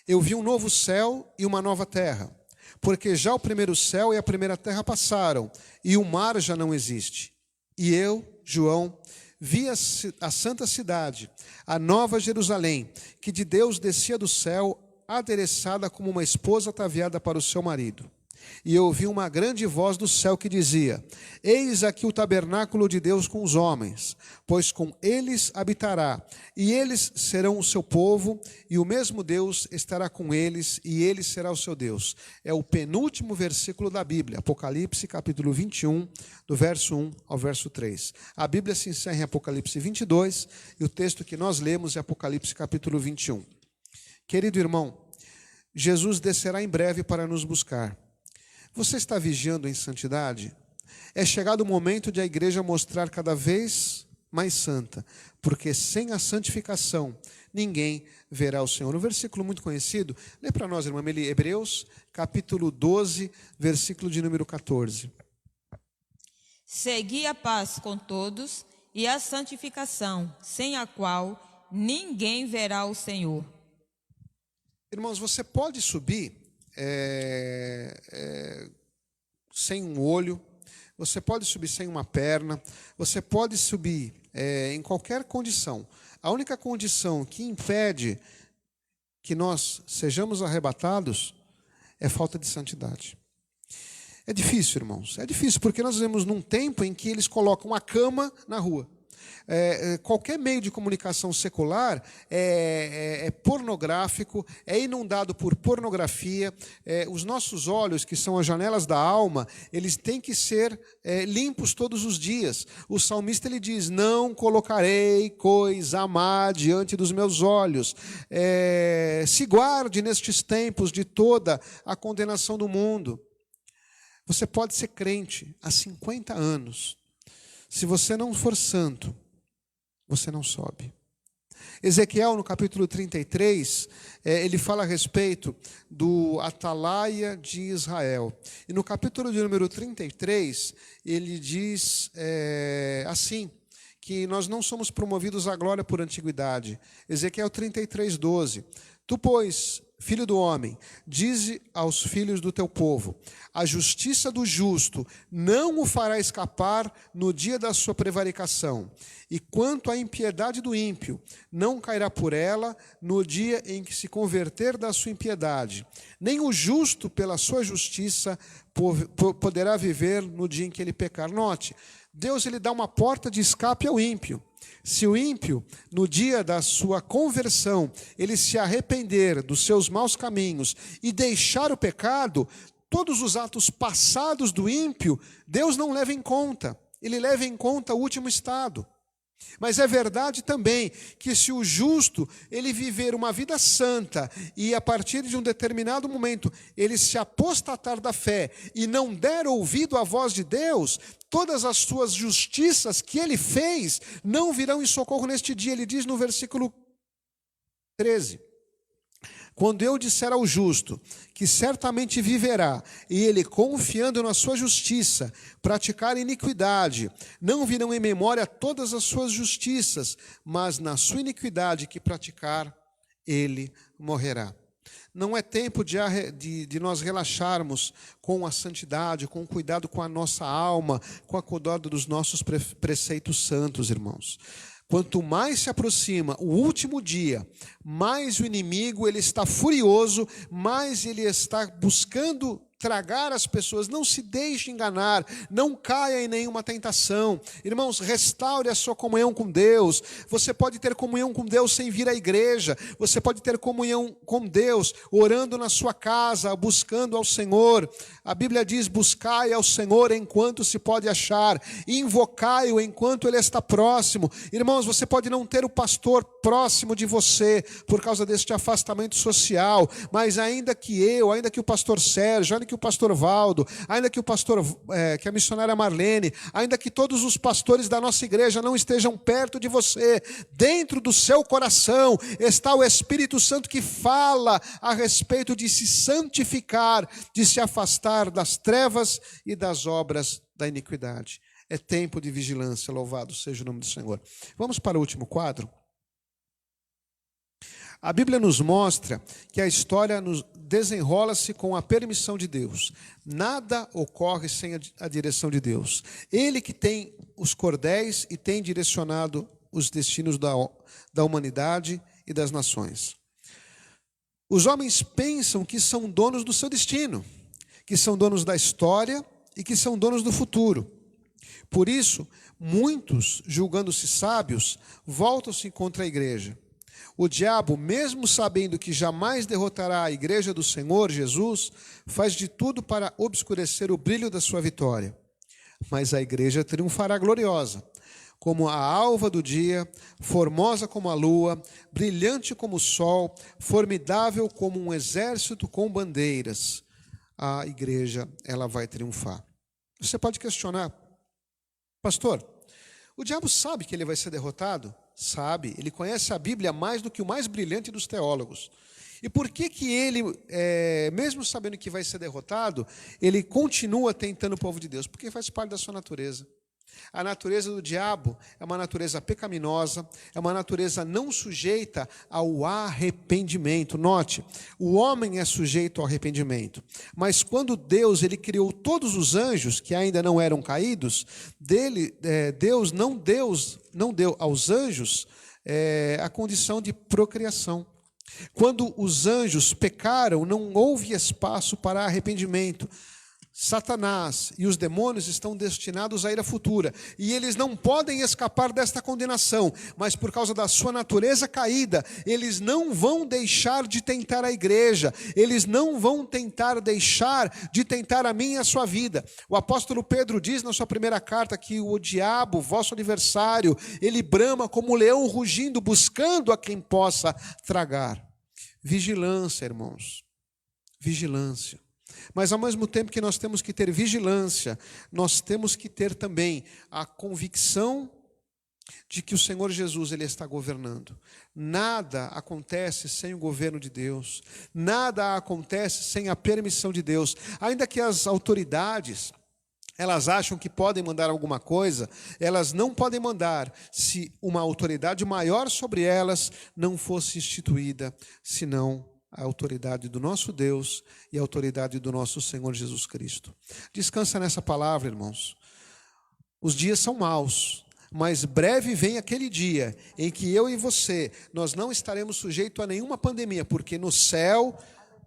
eu vi um novo céu e uma nova terra, porque já o primeiro céu e a primeira terra passaram, e o mar já não existe. E eu, João, vi a santa cidade, a nova Jerusalém, que de Deus descia do céu, adereçada como uma esposa ataviada para o seu marido. E eu ouvi uma grande voz do céu que dizia: eis aqui o tabernáculo de Deus com os homens, pois com eles habitará, e eles serão o seu povo, e o mesmo Deus estará com eles, e ele será o seu Deus. É o penúltimo versículo da Bíblia, Apocalipse capítulo 21, do verso 1 ao verso 3. A Bíblia se encerra em Apocalipse 22, e o texto que nós lemos é Apocalipse capítulo 21. Querido irmão, Jesus descerá em breve para nos buscar. Você está vigiando em santidade? É chegado o momento de a igreja mostrar cada vez mais santa, porque sem a santificação ninguém verá o Senhor. Um versículo muito conhecido, lê para nós, irmã Meli, Hebreus, capítulo 12, versículo de número 14. Segui a paz com todos e a santificação, sem a qual ninguém verá o Senhor. Irmãos, você pode subir sem um olho, você pode subir sem uma perna, você pode subir em qualquer condição. A única condição que impede que nós sejamos arrebatados é falta de santidade. É difícil, irmãos, é difícil, porque nós vivemos num tempo em que eles colocam a cama na rua. Qualquer meio de comunicação secular é pornográfico, é inundado por pornografia. Os nossos olhos, que são as janelas da alma, eles têm que ser limpos todos os dias. O salmista ele diz: não colocarei coisa má diante dos meus olhos. Se guarde nestes tempos de toda a condenação do mundo. Você pode ser crente há 50 anos. Se você não for santo, você não sobe. Ezequiel, no capítulo 33, ele fala a respeito do atalaia de Israel. E no capítulo de número 33, ele diz assim, que nós não somos promovidos à glória por antiguidade. Ezequiel 33, 12. Tu, pois, filho do homem, dize aos filhos do teu povo: a justiça do justo não o fará escapar no dia da sua prevaricação, e quanto à impiedade do ímpio, não cairá por ela no dia em que se converter da sua impiedade. Nem o justo, pela sua justiça, poderá viver no dia em que ele pecar. Note, Deus ele dá uma porta de escape ao ímpio. Se o ímpio, no dia da sua conversão, ele se arrepender dos seus maus caminhos e deixar o pecado, todos os atos passados do ímpio, Deus não leva em conta. Ele leva em conta o último estado. Mas é verdade também que se o justo ele viver uma vida santa e a partir de um determinado momento ele se apostatar da fé e não der ouvido à voz de Deus, todas as suas justiças que ele fez não virão em socorro neste dia. Ele diz no versículo 13: quando eu disser ao justo que certamente viverá, e ele, confiando na sua justiça, praticar iniquidade, não virão em memória todas as suas justiças, mas na sua iniquidade que praticar, ele morrerá. Não é tempo de nós relaxarmos com a santidade, com o cuidado com a nossa alma, com a cuidado dos nossos preceitos santos, irmãos. Quanto mais se aproxima o último dia, mais o inimigo ele está furioso, mais ele está buscando tragar as pessoas. Não se deixe enganar, não caia em nenhuma tentação. Irmãos, restaure a sua comunhão com Deus. Você pode ter comunhão com Deus sem vir à igreja. Você pode ter comunhão com Deus orando na sua casa, buscando ao Senhor. A Bíblia diz: buscai ao Senhor enquanto se pode achar, invocai-o enquanto Ele está próximo. Irmãos, você pode não ter o pastor próximo de você por causa deste afastamento social, mas ainda que o pastor Sérgio, ainda que o pastor Valdo, ainda que que a missionária Marlene, ainda que todos os pastores da nossa igreja não estejam perto de você, dentro do seu coração está o Espírito Santo que fala a respeito de se santificar, de se afastar das trevas e das obras da iniquidade. É tempo de vigilância, louvado seja o nome do Senhor. Vamos para o último quadro. A Bíblia nos mostra que a história desenrola-se com a permissão de Deus. Nada ocorre sem a direção de Deus. Ele que tem os cordéis e tem direcionado os destinos da humanidade e das nações. Os homens pensam que são donos do seu destino, que são donos da história e que são donos do futuro. Por isso, muitos, julgando-se sábios, voltam-se contra a igreja. O diabo, mesmo sabendo que jamais derrotará a igreja do Senhor Jesus, faz de tudo para obscurecer o brilho da sua vitória. Mas a igreja triunfará gloriosa, como a alva do dia, formosa como a lua, brilhante como o sol, formidável como um exército com bandeiras. A igreja, ela vai triunfar. Você pode questionar: pastor, o diabo sabe que ele vai ser derrotado? Sabe, ele conhece a Bíblia mais do que o mais brilhante dos teólogos. E por que ele, mesmo sabendo que vai ser derrotado, ele continua tentando o povo de Deus? Porque faz parte da sua natureza. A natureza do diabo é uma natureza pecaminosa, é uma natureza não sujeita ao arrependimento. Note, o homem é sujeito ao arrependimento, mas quando Deus ele criou todos os anjos que ainda não eram caídos, Deus não deu aos anjos a condição de procriação. Quando os anjos pecaram, não houve espaço para arrependimento. Satanás e os demônios estão destinados à ira futura, e eles não podem escapar desta condenação, mas por causa da sua natureza caída, eles não vão deixar de tentar a igreja, eles não vão deixar de tentar a minha e a sua vida. O apóstolo Pedro diz na sua primeira carta que o diabo, vosso adversário, ele brama como um leão rugindo, buscando a quem possa tragar. Vigilância, irmãos, vigilância. Mas ao mesmo tempo que nós temos que ter vigilância, nós temos que ter também a convicção de que o Senhor Jesus ele está governando. Nada acontece sem o governo de Deus. Nada acontece sem a permissão de Deus. Ainda que as autoridades, elas acham que podem mandar alguma coisa, elas não podem mandar se uma autoridade maior sobre elas não fosse instituída, senão a autoridade do nosso Deus e a autoridade do nosso Senhor Jesus Cristo. Descansa nessa palavra, irmãos. Os dias são maus, mas breve vem aquele dia em que eu e você, nós não estaremos sujeitos a nenhuma pandemia, porque no céu,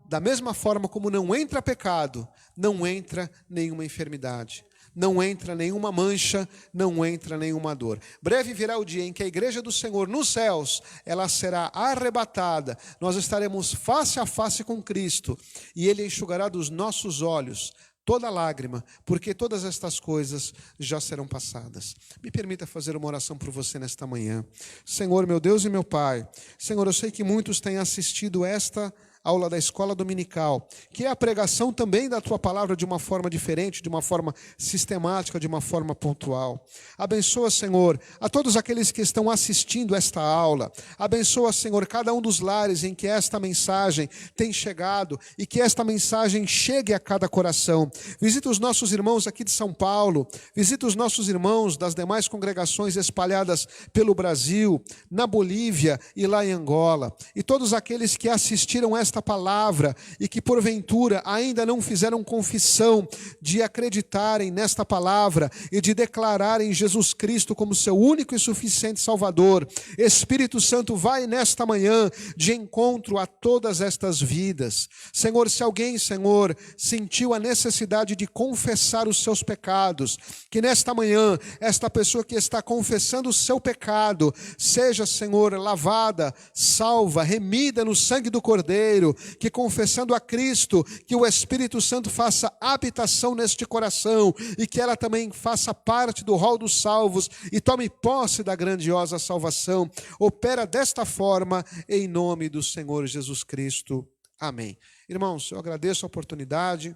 da mesma forma como não entra pecado, não entra nenhuma enfermidade. Não entra nenhuma mancha, não entra nenhuma dor. Breve virá o dia em que a igreja do Senhor nos céus, ela será arrebatada. Nós estaremos face a face com Cristo e Ele enxugará dos nossos olhos toda lágrima, porque todas estas coisas já serão passadas. Me permita fazer uma oração por você nesta manhã. Senhor, meu Deus e meu Pai, Senhor, eu sei que muitos têm assistido esta aula da escola dominical, que é a pregação também da Tua palavra de uma forma diferente, de uma forma sistemática, de uma forma pontual. Abençoa, Senhor, a todos aqueles que estão assistindo esta aula. Abençoa, Senhor, cada um dos lares em que esta mensagem tem chegado e que esta mensagem chegue a cada coração. Visita os nossos irmãos aqui de São Paulo, visita os nossos irmãos das demais congregações espalhadas pelo Brasil, na Bolívia e lá em Angola. E todos aqueles que assistiram esta nesta palavra e que porventura ainda não fizeram confissão de acreditarem nesta palavra e de declararem Jesus Cristo como seu único e suficiente Salvador. Espírito Santo, vai nesta manhã de encontro a todas estas vidas. Senhor, se alguém, Senhor, sentiu a necessidade de confessar os seus pecados, que nesta manhã, esta pessoa que está confessando o seu pecado, seja, Senhor, lavada, salva, remida no sangue do Cordeiro, que confessando a Cristo, que o Espírito Santo faça habitação neste coração e que ela também faça parte do rol dos salvos e tome posse da grandiosa salvação. Opera desta forma, em nome do Senhor Jesus Cristo. Amém. Irmãos, eu agradeço a oportunidade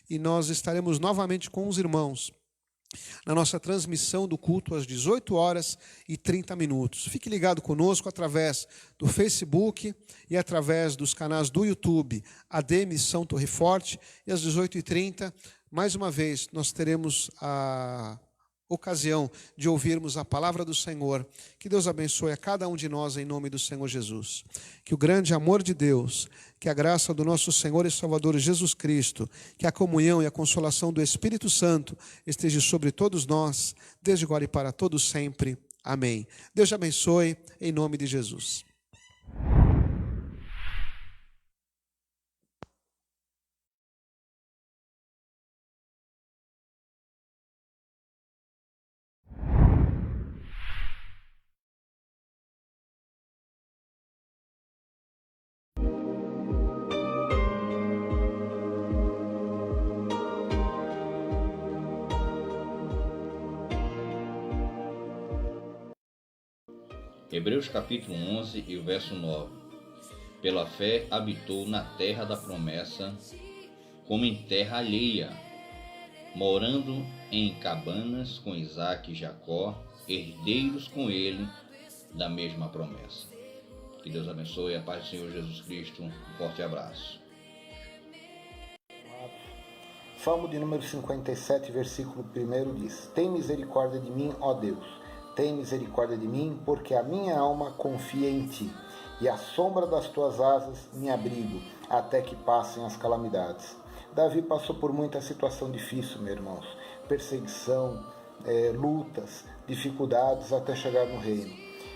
e nós estaremos novamente com os irmãos na nossa transmissão do culto às 18h30. Fique ligado conosco através do Facebook e através dos canais do YouTube, AD Missão Torre Forte, e às 18h30, mais uma vez, nós teremos a ocasião de ouvirmos a palavra do Senhor. Que Deus abençoe a cada um de nós em nome do Senhor Jesus. Que o grande amor de Deus, que a graça do nosso Senhor e Salvador Jesus Cristo, que a comunhão e a consolação do Espírito Santo esteja sobre todos nós, desde agora e para todos sempre. Amém. Deus te abençoe em nome de Jesus. Hebreus capítulo 11 e o verso 9. Pela fé habitou na terra da promessa, como em terra alheia, morando em cabanas com Isaque e Jacó, herdeiros com ele da mesma promessa. Que Deus abençoe, a paz do Senhor Jesus Cristo. Um forte abraço. Salmo de número 57, versículo 1 diz: Tem misericórdia de mim, ó Deus. Tem misericórdia de mim, porque a minha alma confia em ti, e à sombra das tuas asas me abrigo, até que passem as calamidades. Davi passou por muita situação difícil, meus irmãos, perseguição, lutas, dificuldades até chegar no reino.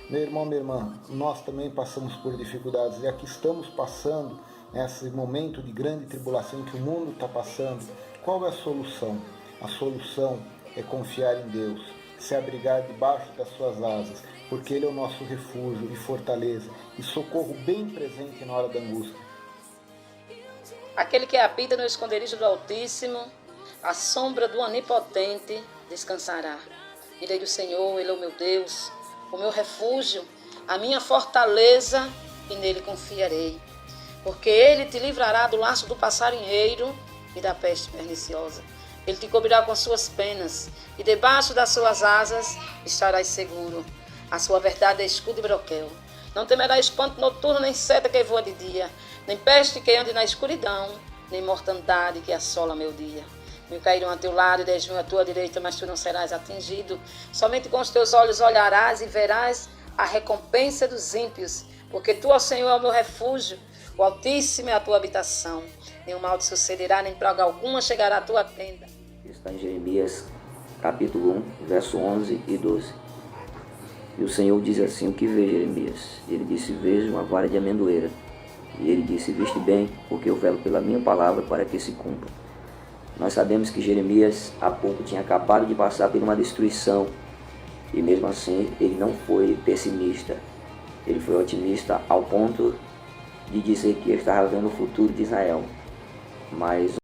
Meu irmão, minha irmã, nós também passamos por dificuldades, e aqui estamos passando nesse momento de grande tribulação que o mundo está passando. Qual é a solução? A solução é confiar em Deus, se abrigar debaixo das suas asas, porque Ele é o nosso refúgio e fortaleza e socorro bem presente na hora da angústia. Aquele que habita no esconderijo do Altíssimo, à sombra do Onipotente, descansará. Direi do Senhor, Ele é o meu Deus, o meu refúgio, a minha fortaleza, e nele confiarei. Porque Ele te livrará do laço do passarinheiro e da peste perniciosa. Ele te cobrirá com suas penas, e debaixo das suas asas estarás seguro. A sua verdade é escudo e broquel. Não temerás espanto noturno, nem seta que voa de dia, nem peste que ande na escuridão, nem mortandade que assola meu dia. 1000 cairão a teu lado e 10.000 à tua direita, mas tu não serás atingido. Somente com os teus olhos olharás e verás a recompensa dos ímpios, porque tu, ó Senhor, é o meu refúgio, o Altíssimo é a tua habitação. Nenhum mal te sucederá, nem praga alguma chegará à tua tenda. Está em Jeremias, capítulo 1, verso 11 e 12. E o Senhor diz assim: o que vê, Jeremias? Ele disse: vejo uma vara de amendoeira. E ele disse: viste bem, porque eu velo pela minha palavra para que se cumpra. Nós sabemos que Jeremias há pouco tinha acabado de passar por uma destruição, e mesmo assim ele não foi pessimista. Ele foi otimista ao ponto de dizer que estava vendo o futuro de Israel. Mas